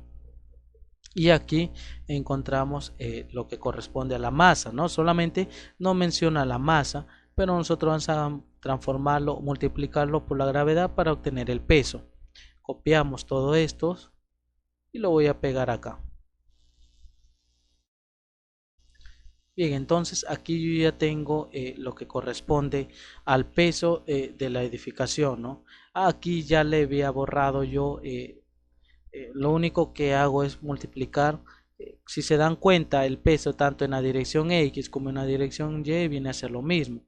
Y aquí encontramos lo que corresponde a la masa, ¿no? Solamente no menciona la masa, pero nosotros vamos a transformarlo, multiplicarlo por la gravedad para obtener el peso. Copiamos todo esto y lo voy a pegar acá. Bien, entonces aquí yo ya tengo lo que corresponde al peso de la edificación, ¿no? Aquí ya le había borrado yo, lo único que hago es multiplicar. Si se dan cuenta, el peso tanto en la dirección X como en la dirección Y viene a ser lo mismo.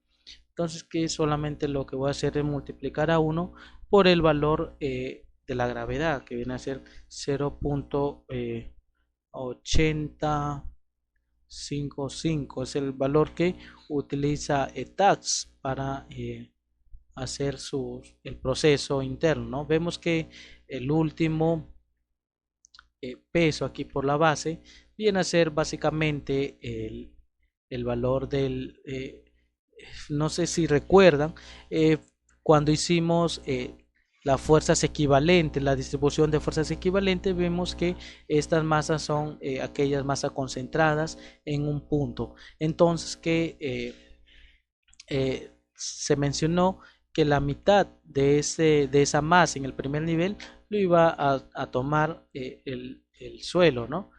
Entonces, que solamente lo que voy a hacer es multiplicar a 1 por el valor de la gravedad, que viene a ser 0.8055. Es el valor que utiliza TAX para hacer el proceso interno, ¿no? Vemos que el último peso aquí por la base viene a ser básicamente el valor del, no sé si recuerdan, cuando hicimos las fuerzas equivalentes, la distribución de fuerzas equivalentes, vemos que estas masas son aquellas masas concentradas en un punto. Entonces que se mencionó que la mitad de esa masa en el primer nivel lo iba a tomar el suelo, ¿no?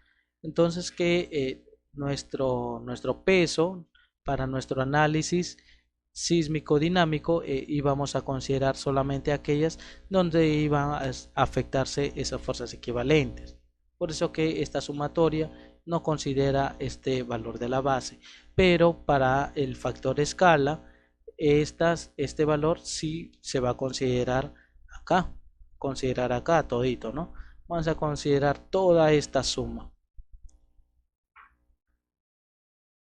Entonces que nuestro peso para nuestro análisis sísmico dinámico íbamos a considerar solamente aquellas donde iban a afectarse esas fuerzas equivalentes. Por eso que esta sumatoria no considera este valor de la base, pero para el factor escala este valor sí se va a considerar acá todito, ¿no? Vamos a considerar toda esta suma.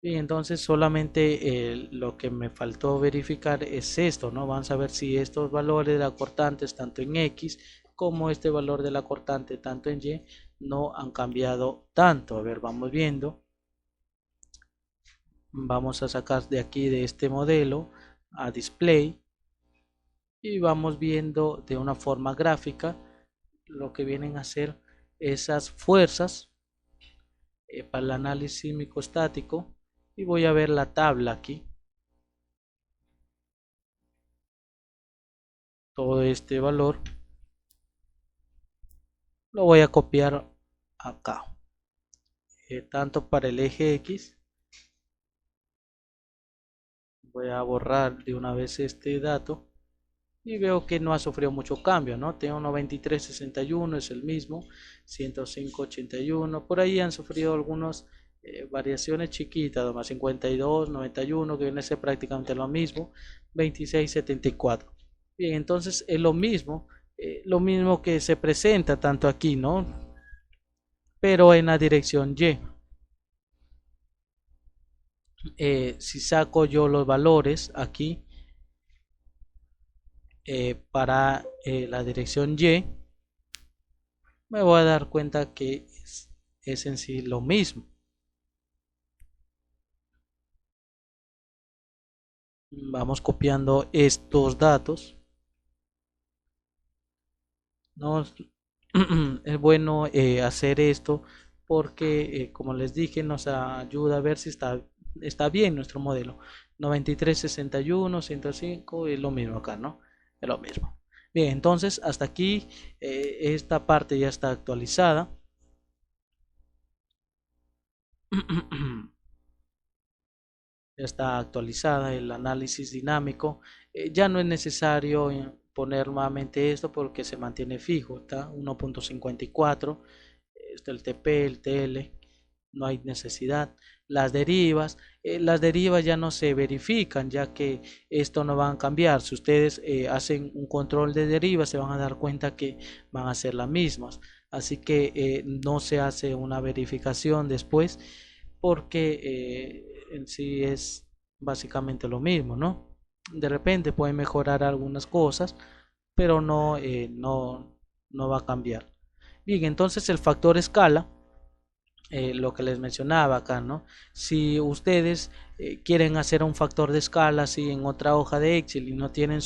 Y entonces solamente lo que me faltó verificar es esto, ¿no? Vamos a ver si estos valores de la cortante tanto en X como este valor de la cortante tanto en Y no han cambiado tanto. A ver, vamos viendo. Vamos a sacar de aquí de este modelo a display y vamos viendo de una forma gráfica lo que vienen a ser esas fuerzas para el análisis sísmico estático. Y voy a ver la tabla aquí. Todo este valor lo voy a copiar acá. Tanto para el eje X. Voy a borrar de una vez este dato. Y veo que no ha sufrido mucho cambio, ¿no? Tengo 93.61, es el mismo. 105.81. Por ahí han sufrido algunos variaciones chiquitas, más 52, 91, que viene a ser prácticamente lo mismo, 26.74. Bien, entonces es lo mismo que se presenta tanto aquí, ¿no? Pero en la dirección Y. Si saco yo los valores aquí para la dirección Y, me voy a dar cuenta que es en sí lo mismo. Vamos copiando estos datos. No es bueno hacer esto porque, como les dije, nos ayuda a ver si está bien nuestro modelo. 93.61, 105 es lo mismo acá, ¿no? Es lo mismo. Bien, entonces hasta aquí esta parte ya está actualizada. Ya está actualizada el análisis dinámico. Ya no es necesario poner nuevamente esto porque se mantiene fijo, está 1.54. Está el TP, el TL, no hay necesidad. Las derivas ya no se verifican, ya que esto no va a cambiar. Si ustedes hacen un control de derivas, se van a dar cuenta que van a ser las mismas. Así que no se hace una verificación después porque en sí es básicamente lo mismo, ¿no? De repente pueden mejorar algunas cosas, pero no va a cambiar. Bien, entonces el factor escala, lo que les mencionaba acá, ¿no? Si ustedes quieren hacer un factor de escala así en otra hoja de Excel y no tienen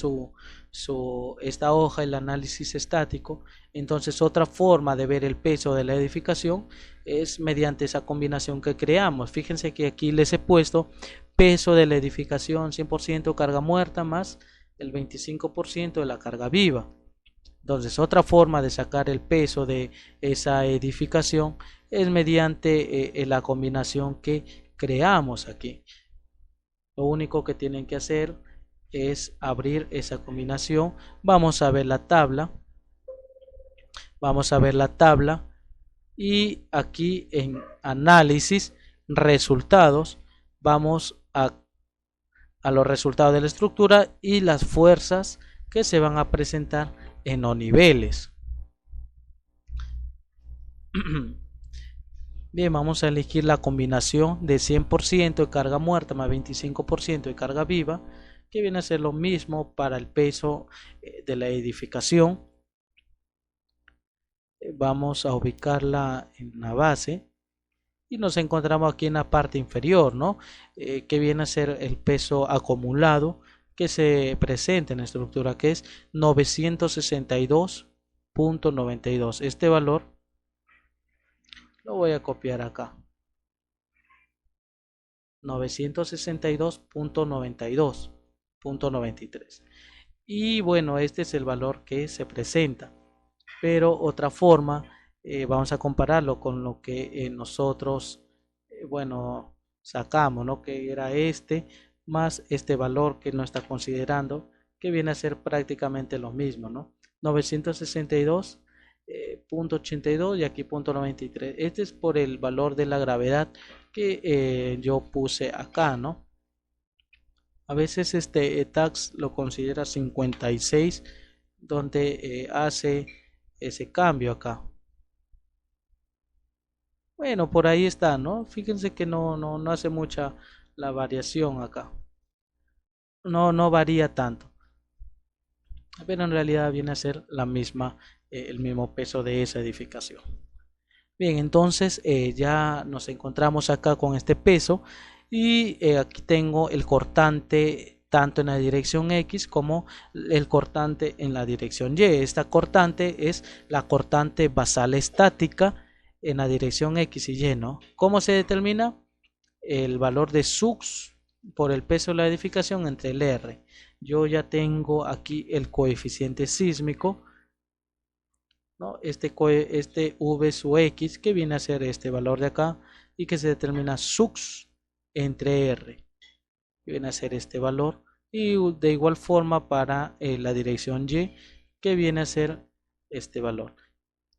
esta hoja, el análisis estático, entonces otra forma de ver el peso de la edificación es mediante esa combinación que creamos. Fíjense que aquí les he puesto peso de la edificación 100% carga muerta más el 25% de la carga viva. Entonces, otra forma de sacar el peso de esa edificación es mediante la combinación que creamos aquí. Lo único que tienen que hacer es abrir esa combinación. Vamos a ver la tabla. Vamos a ver la tabla. Y aquí en análisis, resultados, vamos a los resultados de la estructura y las fuerzas que se van a presentar en los niveles. Bien, vamos a elegir la combinación de 100% de carga muerta más 25% de carga viva, que viene a ser lo mismo para el peso de la edificación. Vamos a ubicarla en la base y nos encontramos aquí en la parte inferior, ¿no? Que viene a ser el peso acumulado que se presenta en la estructura, que es 962.92. Este valor lo voy a copiar acá. 962.92.93. Y bueno, este es el valor que se presenta. Pero otra forma, vamos a compararlo con lo que nosotros, bueno, sacamos, ¿no? Que era este, más este valor que no está considerando, que viene a ser prácticamente lo mismo, ¿no? 962.82 y aquí .93. Este es por el valor de la gravedad que yo puse acá, ¿no? A veces este TAX lo considera 56, donde hace ese cambio acá. Bueno, por ahí está, ¿no? Fíjense que no hace mucha la variación acá. No varía tanto. Pero en realidad viene a ser la misma, el mismo peso de esa edificación. Bien, entonces ya nos encontramos acá con este peso y aquí tengo el cortante tanto en la dirección X como el cortante en la dirección Y. Esta cortante es la cortante basal estática en la dirección X y Y, ¿no? ¿Cómo se determina? El valor de Sux por el peso de la edificación entre el R. Yo ya tengo aquí el coeficiente sísmico, ¿no? Este V sub X, que viene a ser este valor de acá y que se determina Sux entre R, que viene a ser este valor, y de igual forma para la dirección Y, que viene a ser este valor.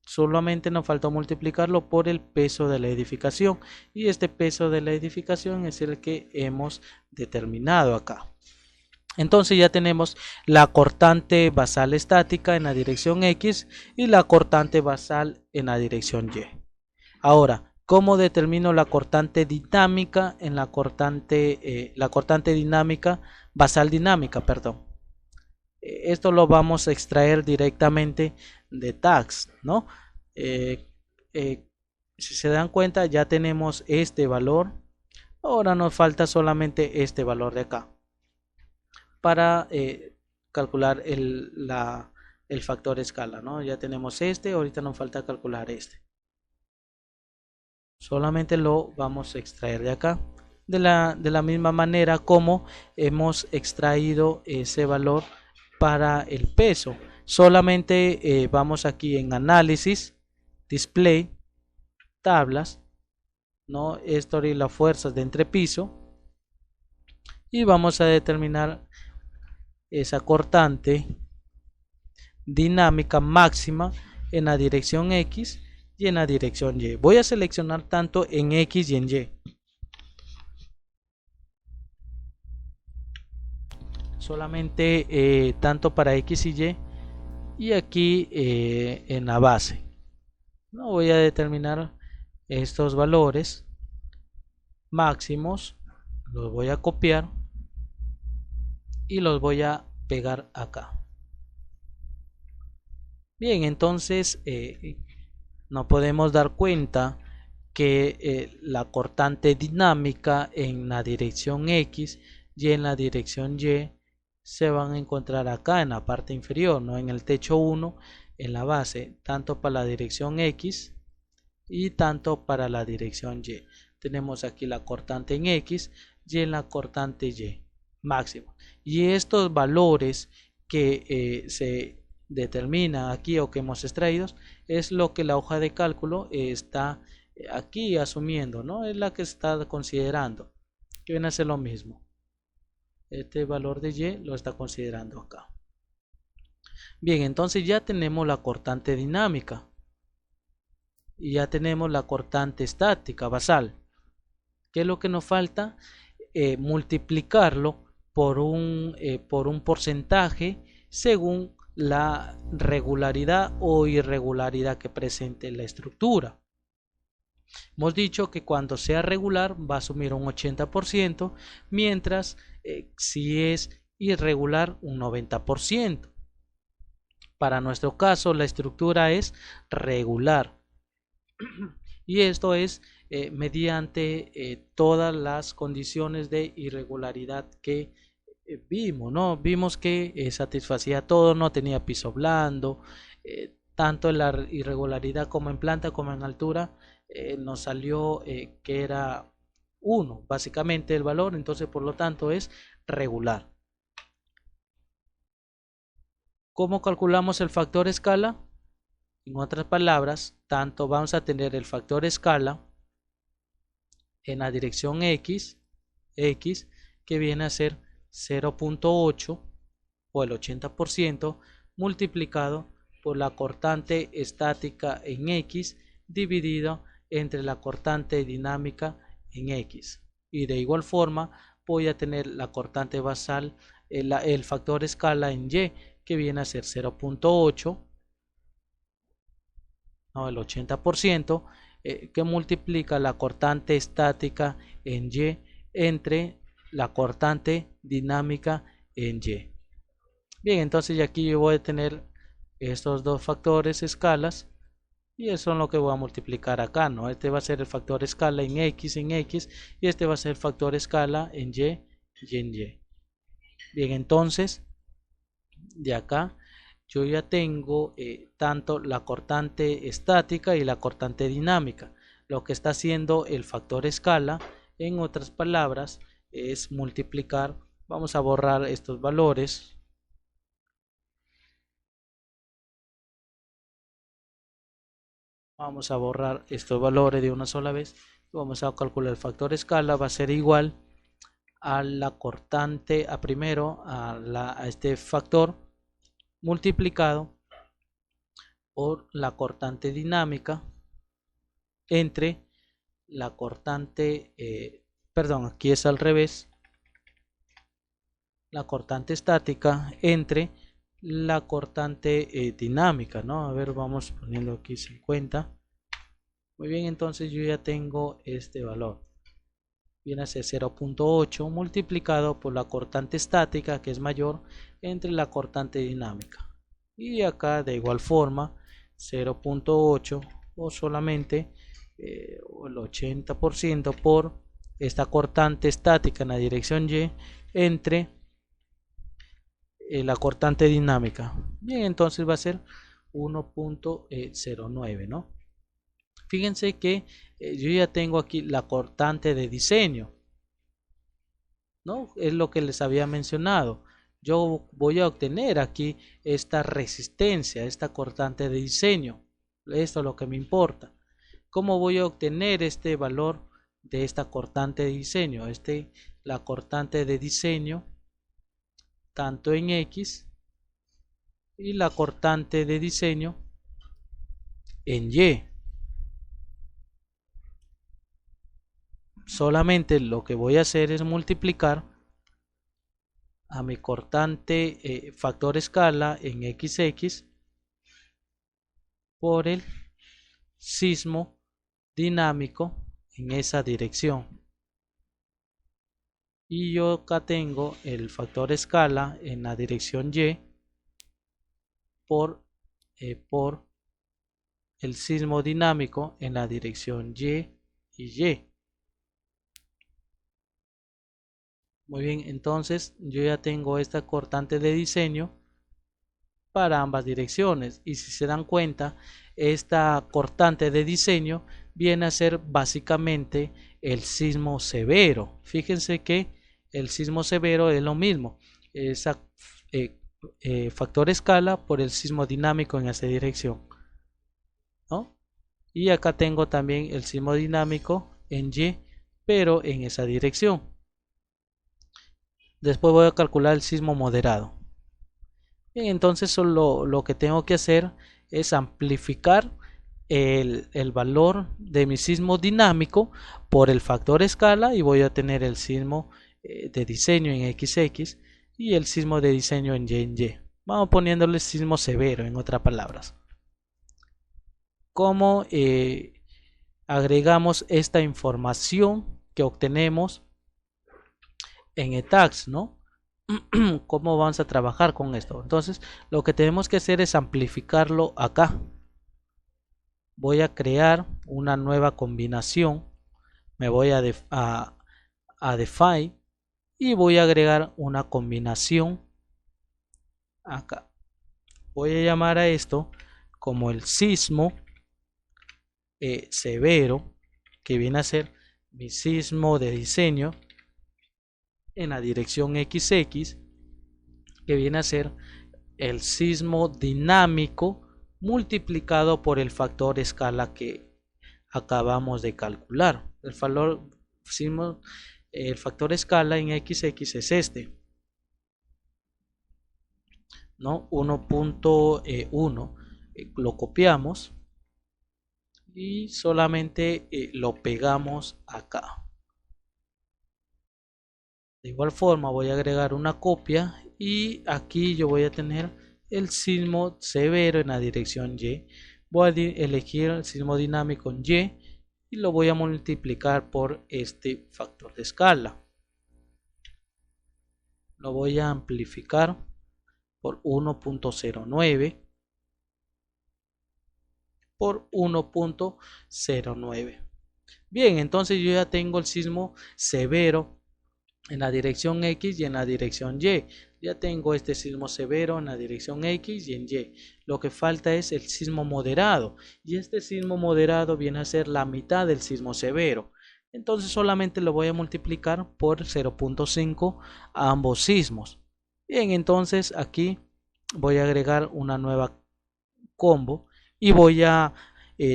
Solamente nos falta multiplicarlo por el peso de la edificación, y este peso de la edificación es el que hemos determinado acá. Entonces ya tenemos la cortante basal estática en la dirección X y la cortante basal en la dirección Y. Ahora, ¿cómo determino la cortante dinámica en la cortante dinámica, basal dinámica, perdón? Esto lo vamos a extraer directamente de TAX, ¿no? Si se dan cuenta, ya tenemos este valor. Ahora nos falta solamente este valor de acá para calcular el factor escala, ¿no? Ya tenemos este, ahorita nos falta calcular este. Solamente lo vamos a extraer de acá. De la misma manera como hemos extraído ese valor para el peso. Solamente vamos aquí en análisis, display, tablas, ¿no? Esto y las fuerzas de entrepiso. Y vamos a determinar esa cortante dinámica máxima en la dirección X y en la dirección Y. Voy a seleccionar tanto en X y en Y. Solamente tanto para X y Y. Y aquí en la base. No voy a determinar estos valores máximos. Los voy a copiar y los voy a pegar acá. Bien, entonces nos podemos dar cuenta que la cortante dinámica en la dirección X y en la dirección Y se van a encontrar acá en la parte inferior, ¿no? En el techo 1, en la base, tanto para la dirección X y tanto para la dirección Y. Tenemos aquí la cortante en X y en la cortante Y máximo. Y estos valores que se determina aquí o que hemos extraído es lo que la hoja de cálculo está aquí asumiendo, ¿no? Es la que está considerando, que viene a ser lo mismo. Este valor de y lo está considerando acá. Bien, entonces ya tenemos la cortante dinámica y ya tenemos la cortante estática basal. ¿Qué es lo que nos falta? Multiplicarlo por un porcentaje según la regularidad o irregularidad que presente la estructura. Hemos dicho que cuando sea regular va a asumir un 80%, mientras si es irregular un 90%. Para nuestro caso la estructura es regular y esto es mediante todas las condiciones de irregularidad que vimos, ¿no? Vimos que satisfacía todo, no tenía piso blando, tanto en la irregularidad como en planta como en altura nos salió que era 1 básicamente el valor, entonces por lo tanto es regular. ¿Cómo calculamos el factor escala? En otras palabras, tanto vamos a tener el factor escala en la dirección x, que viene a ser 0.8 o el 80% multiplicado por la cortante estática en x dividido entre la cortante dinámica en x. Y de igual forma voy a tener la cortante basal, el factor escala en y, que viene a ser 0.8, no, el 80%, que multiplica la cortante estática en y entre la cortante dinámica en y. Bien, entonces aquí yo voy a tener estos dos factores escalas y eso es lo que voy a multiplicar acá, ¿no? Este va a ser el factor escala en x y este va a ser el factor escala en y en y. Bien, entonces de acá yo ya tengo tanto la cortante estática y la cortante dinámica. Lo que está haciendo el factor escala, en otras palabras, es multiplicar. Vamos a borrar estos valores. Vamos a borrar estos valores de una sola vez. Vamos a calcular el factor escala. Va a ser igual a la cortante, a este factor multiplicado por la cortante dinámica entre la cortante, perdón, aquí es al revés, la cortante estática entre la cortante dinámica, ¿no? A ver, vamos poniendo aquí 50. Muy bien, entonces yo ya tengo este valor. Viene a ser 0.8 multiplicado por la cortante estática, que es mayor, entre la cortante dinámica. Y acá de igual forma 0.8 o solamente el 80% por esta cortante estática en la dirección y entre la cortante dinámica. Bien, entonces va a ser 1.09, ¿no? Fíjense que yo ya tengo aquí la cortante de diseño, ¿no? Es lo que les había mencionado. Yo voy a obtener aquí esta resistencia, esta cortante de diseño. Esto es lo que me importa. ¿Cómo voy a obtener este valor de esta cortante de diseño? La cortante de diseño tanto en X y la cortante de diseño en Y. Solamente lo que voy a hacer es multiplicar a mi cortante factor escala en XX por el sismo dinámico en esa dirección. Y yo acá tengo el factor escala en la dirección Y por el sismo dinámico en la dirección Y y Y. Muy bien, entonces yo ya tengo esta cortante de diseño para ambas direcciones y si se dan cuenta esta cortante de diseño viene a ser básicamente el sismo severo. Fíjense que el sismo severo es lo mismo, esa factor escala por el sismo dinámico en esa dirección, ¿no? y acá tengo también el sismo dinámico en Y, pero en esa dirección. Después voy a calcular el sismo moderado. Bien, entonces solo lo que tengo que hacer es amplificar el valor de mi sismo dinámico por el factor escala y voy a tener el sismo de diseño en XX y el sismo de diseño en Y. Vamos poniéndole sismo severo, en otras palabras. ¿Cómo agregamos esta información que obtenemos en ETAX, ¿no? ¿Cómo vamos a trabajar con esto? Entonces, lo que tenemos que hacer es amplificarlo acá. Voy a crear una nueva combinación. Me voy a define y voy a agregar una combinación acá. Voy a llamar a esto como el sismo severo, que viene a ser mi sismo de diseño en la dirección XX, que viene a ser el sismo dinámico multiplicado por el factor escala que acabamos de calcular. El factor escala en XX es este, ¿no? 1.1. Lo copiamos y solamente lo pegamos acá. De igual forma voy a agregar una copia y aquí yo voy a tener el sismo severo en la dirección Y. Voy a elegir el sismo dinámico en Y y lo voy a multiplicar por este factor de escala. Lo voy a amplificar por 1.09 por 1.09. Bien, entonces yo ya tengo el sismo severo en la dirección X y en la dirección Y. Ya tengo este sismo severo en la dirección X y en Y. Lo que falta es el sismo moderado. Y este sismo moderado viene a ser la mitad del sismo severo. Entonces solamente lo voy a multiplicar por 0.5 a ambos sismos. Bien, entonces aquí voy a agregar una nueva combo y voy a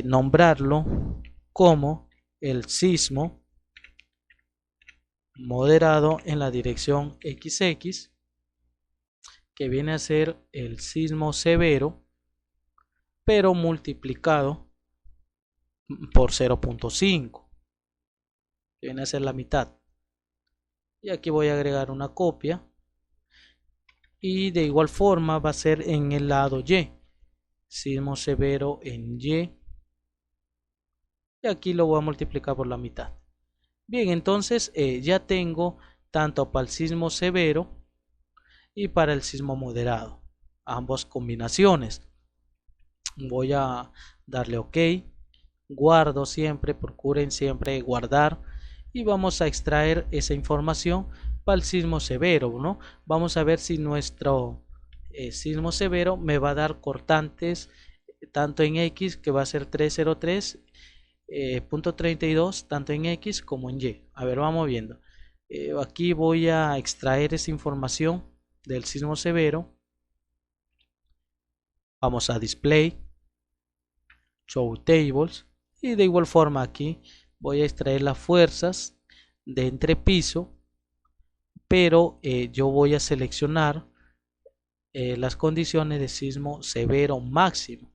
nombrarlo como el sismo moderado en la dirección XX, que viene a ser el sismo severo, pero multiplicado por 0.5, que viene a ser la mitad. Y aquí voy a agregar una copia. Y de igual forma va a ser en el lado Y. Sismo severo en Y. Y aquí lo voy a multiplicar por la mitad. Bien, entonces ya tengo tanto para el sismo severo y para el sismo moderado, ambas combinaciones. Voy a darle OK, guardo siempre, procuren siempre guardar y vamos a extraer esa información para el sismo severo, ¿no? Vamos a ver si nuestro sismo severo me va a dar cortantes tanto en X, que va a ser 303.32, tanto en X como en Y. A ver, vamos viendo. Aquí voy a extraer esa información del sismo severo. Vamos a display, show tables, y de igual forma aquí voy a extraer las fuerzas de entrepiso, pero yo voy a seleccionar las condiciones de sismo severo máximo,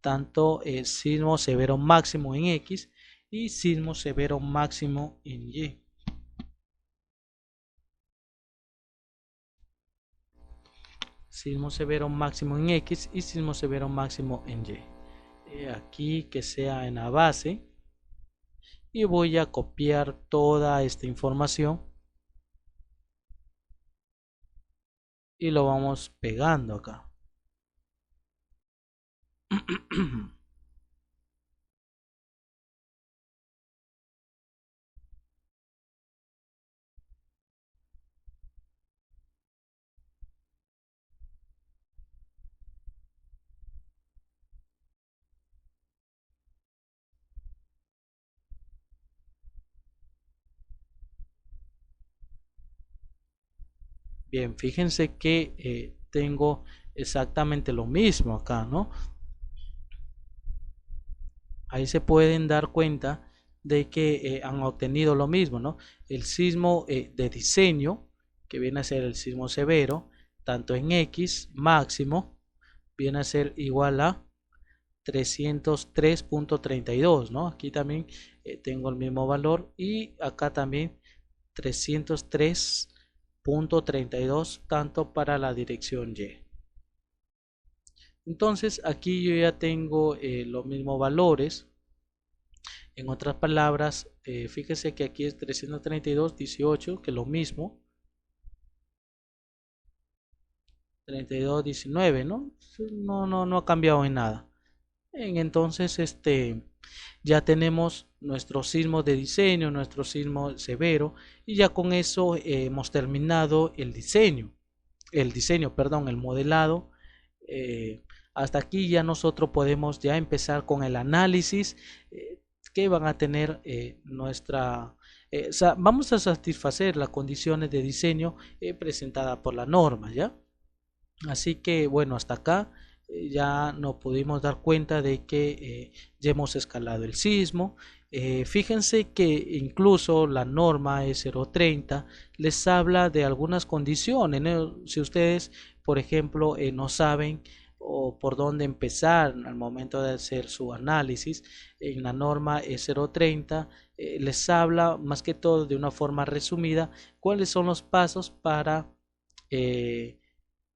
tanto sismo severo máximo en X y sismo severo máximo en Y. Sismo severo máximo en X y sismo severo máximo en Y. Aquí que sea en la base, y voy a copiar toda esta información y lo vamos pegando acá. Bien, fíjense que tengo exactamente lo mismo acá, ¿no? ahí se pueden dar cuenta de que han obtenido lo mismo, ¿no? El sismo de diseño, que viene a ser el sismo severo, tanto en X máximo, viene a ser igual a 303.32, ¿no? Aquí también tengo el mismo valor y acá también 303.32, tanto para la dirección Y. Entonces aquí yo ya tengo los mismos valores. En otras palabras, fíjese que aquí es 332.18, que es lo mismo. 32.19, ¿no? No ha cambiado en nada. Entonces, ya tenemos nuestro sismo de diseño, nuestro sismo severo, y ya con eso hemos terminado el diseño, perdón, el modelado. Hasta aquí ya nosotros podemos ya empezar con el análisis que van a tener vamos a satisfacer las condiciones de diseño presentadas por la norma, ¿ya? Así que bueno, hasta acá ya nos pudimos dar cuenta de que ya hemos escalado el sismo. Fíjense que incluso la norma E030 les habla de algunas condiciones, ¿no? Si ustedes, por ejemplo, no saben o por dónde empezar al momento de hacer su análisis, en la norma E030 les habla más que todo de una forma resumida cuáles son los pasos para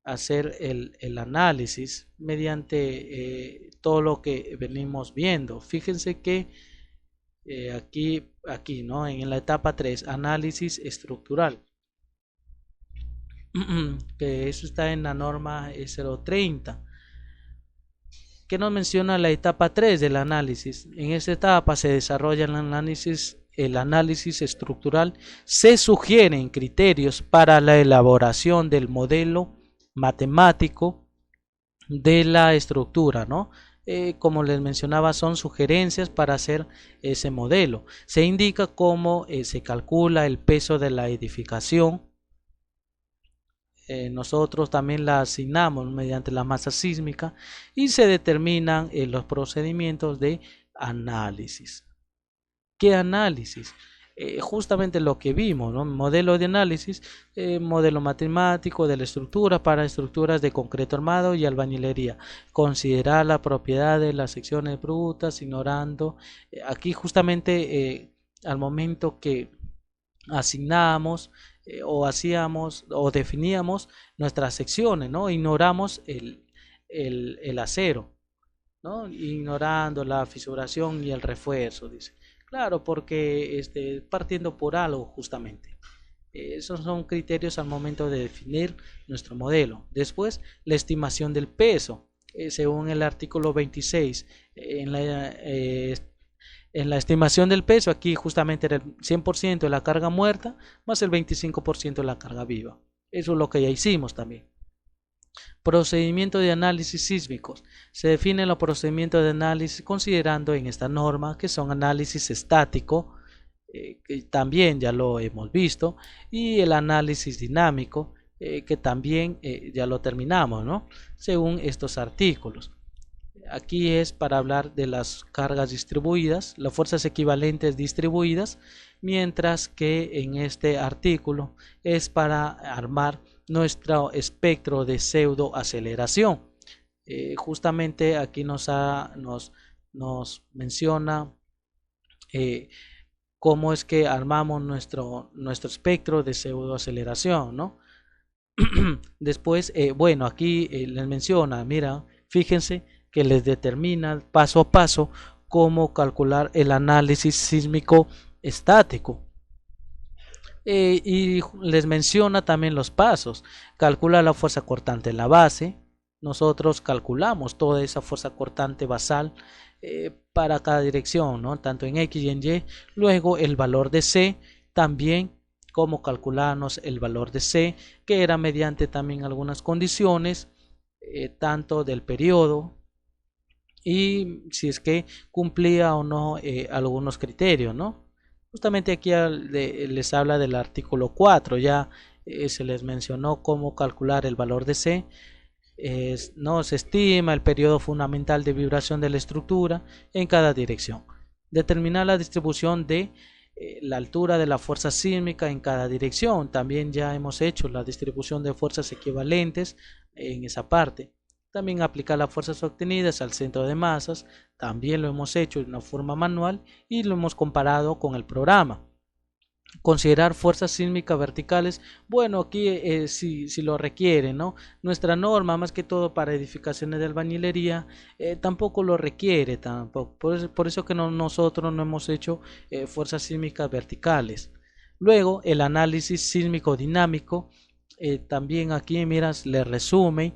hacer el análisis mediante todo lo que venimos viendo. Fíjense que aquí, ¿no? En la etapa 3, análisis estructural, que eso está en la norma E030. ¿Qué nos menciona la etapa 3 del análisis? En esta etapa se desarrolla el análisis estructural. Se sugieren criterios para la elaboración del modelo matemático de la estructura, ¿no? Como les mencionaba, son sugerencias para hacer ese modelo. Se indica cómo se calcula el peso de la edificación. Nosotros también la asignamos mediante la masa sísmica y se determinan los procedimientos de análisis. ¿Qué análisis? Justamente lo que vimos, ¿no? Modelo de análisis, modelo matemático de la estructura para estructuras de concreto armado y albañilería. Considerar la propiedad de las secciones brutas, ignorando. Aquí justamente al momento que asignamos o hacíamos o definíamos nuestras secciones, ¿no? Ignoramos el acero, ¿no? Ignorando la fisuración y el refuerzo, dice. Claro, porque partiendo por algo justamente. Esos son criterios al momento de definir nuestro modelo. Después, la estimación del peso. Según el artículo 26, en la estimación del peso, aquí justamente era el 100% de la carga muerta más el 25% de la carga viva. Eso es lo que ya hicimos también. Procedimiento de análisis sísmicos. Se define los procedimientos de análisis considerando en esta norma que son análisis estático, que también ya lo hemos visto, y el análisis dinámico, que también ya lo terminamos, ¿no? Según estos artículos. Aquí es para hablar de las cargas distribuidas, las fuerzas equivalentes distribuidas, mientras que en este artículo es para armar nuestro espectro de pseudo aceleración. Justamente aquí nos menciona cómo es que armamos nuestro espectro de pseudo aceleración, ¿no? Después, bueno, aquí les menciona, mira, fíjense que les determina paso a paso cómo calcular el análisis sísmico estático. Y les menciona también los pasos. Calcula la fuerza cortante en la base. Nosotros calculamos toda esa fuerza cortante basal para cada dirección, ¿no? Tanto en X y en Y. Luego el valor de C, también cómo calcularnos el valor de C, que era mediante también algunas condiciones, tanto del periodo y si es que cumplía o no algunos criterios, ¿no? Justamente aquí les habla del artículo 4, ya se les mencionó cómo calcular el valor de C. no se estima el periodo fundamental de vibración de la estructura en cada dirección. Determinar la distribución de la altura de la fuerza sísmica en cada dirección. También ya hemos hecho la distribución de fuerzas equivalentes en esa parte. También aplicar las fuerzas obtenidas al centro de masas. También lo hemos hecho de una forma manual y lo hemos comparado con el programa. Considerar fuerzas sísmicas verticales, bueno, aquí si lo requiere, ¿no? Nuestra norma, más que todo para edificaciones de albañilería, tampoco lo requiere, tampoco. Por eso que nosotros no hemos hecho fuerzas sísmicas verticales. Luego, el análisis sísmico dinámico, también aquí, miras, le resumen,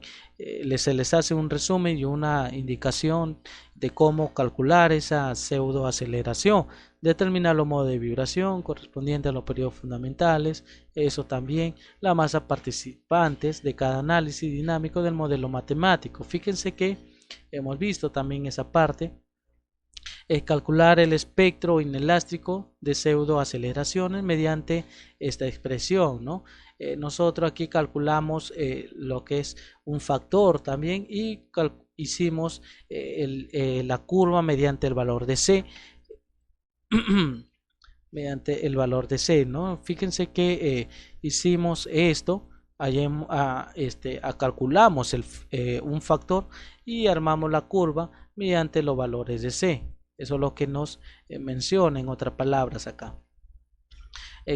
se les hace un resumen y una indicación de cómo calcular esa pseudoaceleración. Determinar los modos de vibración correspondientes a los periodos fundamentales, eso también, la masa participantes de cada análisis dinámico del modelo matemático. Fíjense que hemos visto también esa parte, calcular el espectro inelástico de pseudoaceleraciones mediante esta expresión, ¿no? Nosotros aquí calculamos lo que es un factor también y hicimos la curva mediante el valor de C. Mediante el valor de C, ¿no? Fíjense que hicimos esto, calculamos un factor y armamos la curva mediante los valores de C. Eso es lo que nos menciona en otras palabras acá.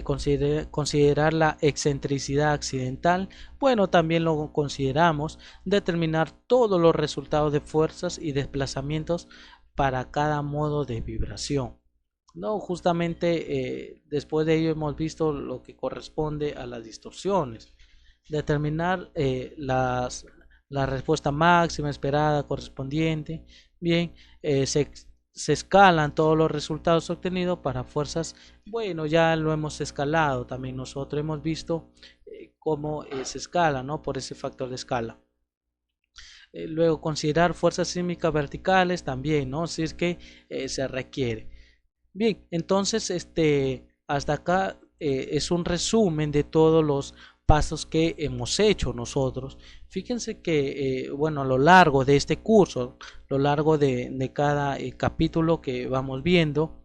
Considerar la excentricidad accidental, bueno, también lo consideramos. Determinar todos los resultados de fuerzas y desplazamientos para cada modo de vibración. No, justamente después de ello hemos visto lo que corresponde a las distorsiones. Determinar la respuesta máxima esperada correspondiente. Bien, se escalan todos los resultados obtenidos para fuerzas. Bueno, ya lo hemos escalado también nosotros. Hemos visto cómo se escala, ¿no? Por ese factor de escala. Luego considerar fuerzas sísmicas verticales también, ¿no? Si es que se requiere. Bien, entonces hasta acá es un resumen de todos los pasos que hemos hecho nosotros. Fíjense que bueno, a lo largo de este curso, a lo largo de cada capítulo que vamos viendo,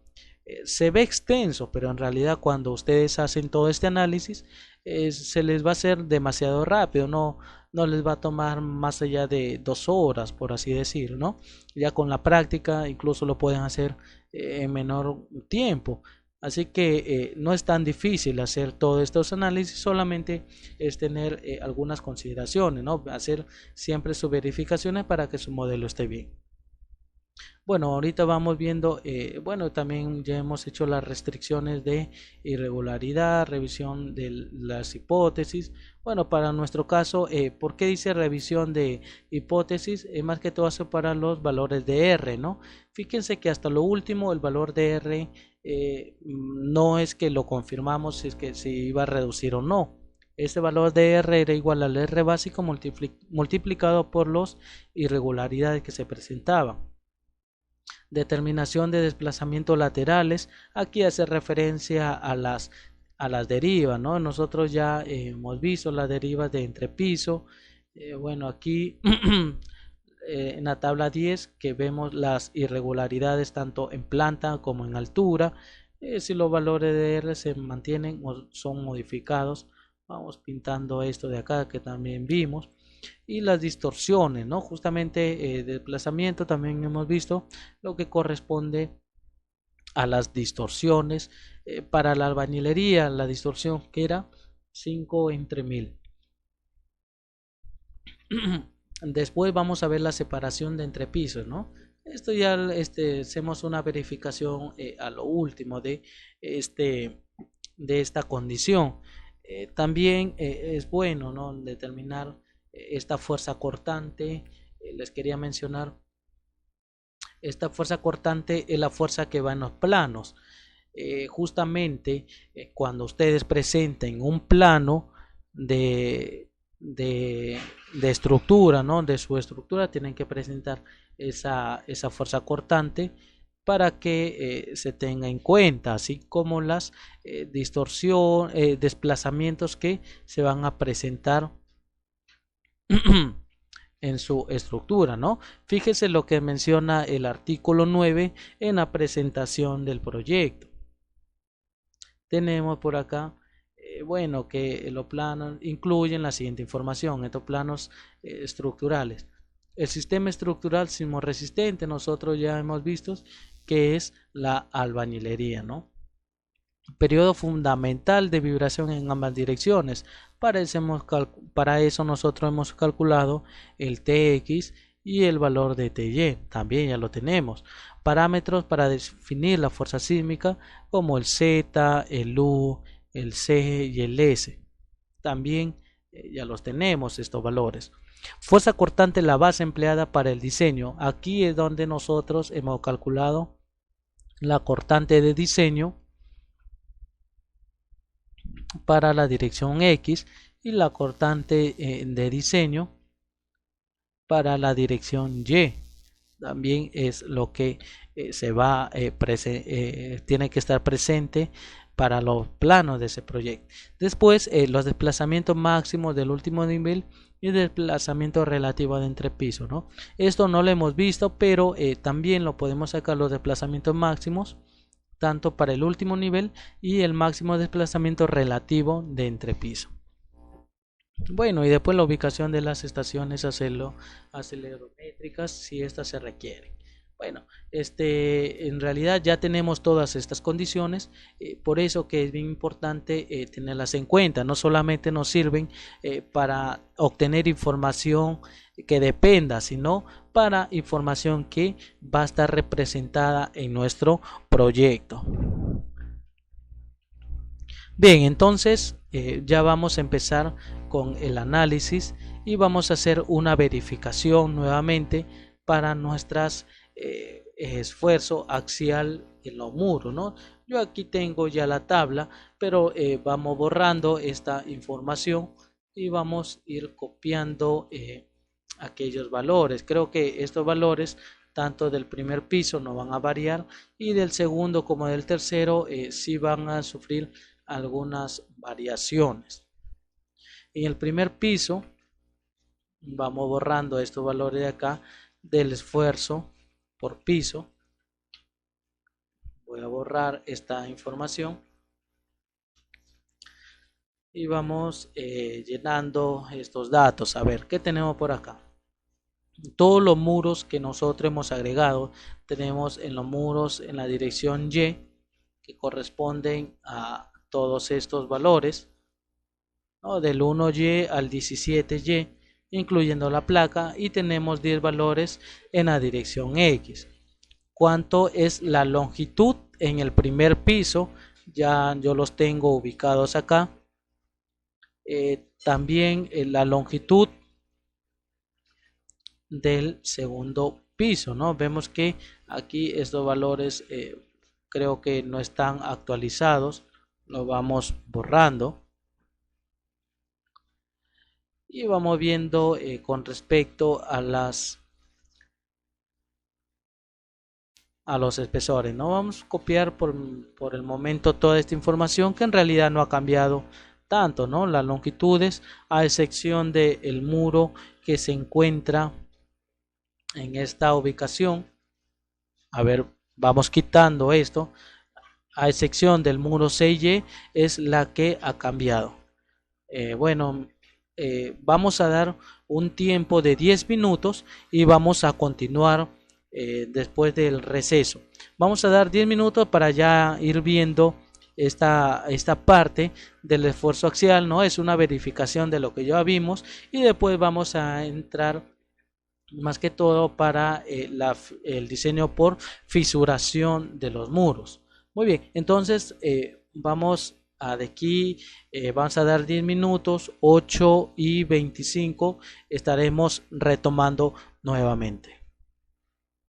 se ve extenso, pero en realidad cuando ustedes hacen todo este análisis se les va a hacer demasiado rápido, no les va a tomar más allá de 2 horas, por así decir, ¿no? Ya con la práctica incluso lo pueden hacer en menor tiempo. Así que no es tan difícil hacer todos estos análisis, solamente es tener algunas consideraciones, ¿no? Hacer siempre sus verificaciones para que su modelo esté bien. Bueno, ahorita vamos viendo, bueno, también ya hemos hecho las restricciones de irregularidad, revisión de las hipótesis. Bueno, para nuestro caso, ¿por qué dice revisión de hipótesis? Más que todo hace para los valores de R, ¿no? Fíjense que hasta lo último el valor de R no es que lo confirmamos si es que se iba a reducir o no. Este valor de R era igual al R básico multiplicado por las irregularidades que se presentaban. Determinación de desplazamientos laterales, aquí hace referencia a las derivas, ¿no? Nosotros ya hemos visto las derivas de entrepiso. Bueno, aquí en la tabla 10 que vemos las irregularidades tanto en planta como en altura. Si los valores de R se mantienen o son modificados, vamos pintando esto de acá que también vimos. Y las distorsiones, ¿no? Justamente desplazamiento también hemos visto lo que corresponde a las distorsiones para la albañilería, la distorsión que era 5 entre 1000. Después vamos a ver la separación de entrepisos, ¿no? Esto ya hacemos una verificación a lo último de esta condición. También es bueno, ¿no? Determinar esta fuerza cortante. Les quería mencionar, esta fuerza cortante es la fuerza que va en los planos. Justamente cuando ustedes presenten un plano de estructura, ¿no? De su estructura, tienen que presentar esa fuerza cortante para que se tenga en cuenta, así como las desplazamientos que se van a presentar en su estructura, ¿no? Fíjese lo que menciona el artículo 9 en la presentación del proyecto. Tenemos por acá, bueno, que los planos incluyen la siguiente información, estos planos estructurales. El sistema estructural sismorresistente, nosotros ya hemos visto que es la albañilería, ¿no? Periodo fundamental de vibración en ambas direcciones. Para eso nosotros hemos calculado el TX y el valor de TY. También ya lo tenemos. Parámetros para definir la fuerza sísmica como el Z, el U, el C y el S. También ya los tenemos estos valores. Fuerza cortante, la base empleada para el diseño. Aquí es donde nosotros hemos calculado la cortante de diseño para la dirección X y la cortante de diseño para la dirección Y. También es lo que tiene que estar presente para los planos de ese proyecto. Después los desplazamientos máximos del último nivel y desplazamiento relativo de entrepiso, ¿no? Esto no lo hemos visto, pero también lo podemos sacar los desplazamientos máximos tanto para el último nivel y el máximo desplazamiento relativo de entrepiso. Bueno, y después la ubicación de las estaciones acelerométricas si estas se requieren. Bueno, en realidad ya tenemos todas estas condiciones, por eso que es bien importante tenerlas en cuenta. No solamente nos sirven para obtener información que dependa, sino para información que va a estar representada en nuestro proyecto. Bien, entonces ya vamos a empezar con el análisis y vamos a hacer una verificación nuevamente para nuestras esfuerzo axial en los muros, ¿no? Yo aquí tengo ya la tabla, pero vamos borrando esta información y vamos a ir copiando aquellos valores. Creo que estos valores tanto del primer piso no van a variar y del segundo como del tercero sí van a sufrir algunas variaciones. En el primer piso vamos borrando estos valores de acá del esfuerzo por piso. Voy a borrar esta información y vamos llenando estos datos. A ver, ¿qué tenemos por acá? Todos los muros que nosotros hemos agregado, tenemos en los muros en la dirección Y que corresponden a todos estos valores, ¿no? Del 1Y al 17Y, incluyendo la placa, y tenemos 10 valores en la dirección X. ¿Cuánto es la longitud en el primer piso? Ya yo los tengo ubicados acá. También la longitud del segundo piso, ¿no? Vemos que aquí estos valores creo que no están actualizados, lo vamos borrando y vamos viendo con respecto a los espesores. No vamos a copiar por el momento toda esta información que en realidad no ha cambiado tanto, ¿no? Las longitudes, a excepción del muro que se encuentra en esta ubicación. A ver, vamos quitando esto, a excepción del muro 6Y es la que ha cambiado. Bueno, vamos a dar un tiempo de 10 minutos y vamos a continuar después del receso. Vamos a dar 10 minutos para ya ir viendo esta parte del esfuerzo axial, ¿no? Es una verificación de lo que ya vimos y después vamos a entrar más que todo para el diseño por fisuración de los muros. Muy bien, entonces vamos a de aquí, vamos a dar 10 minutos, 8:25 estaremos retomando nuevamente.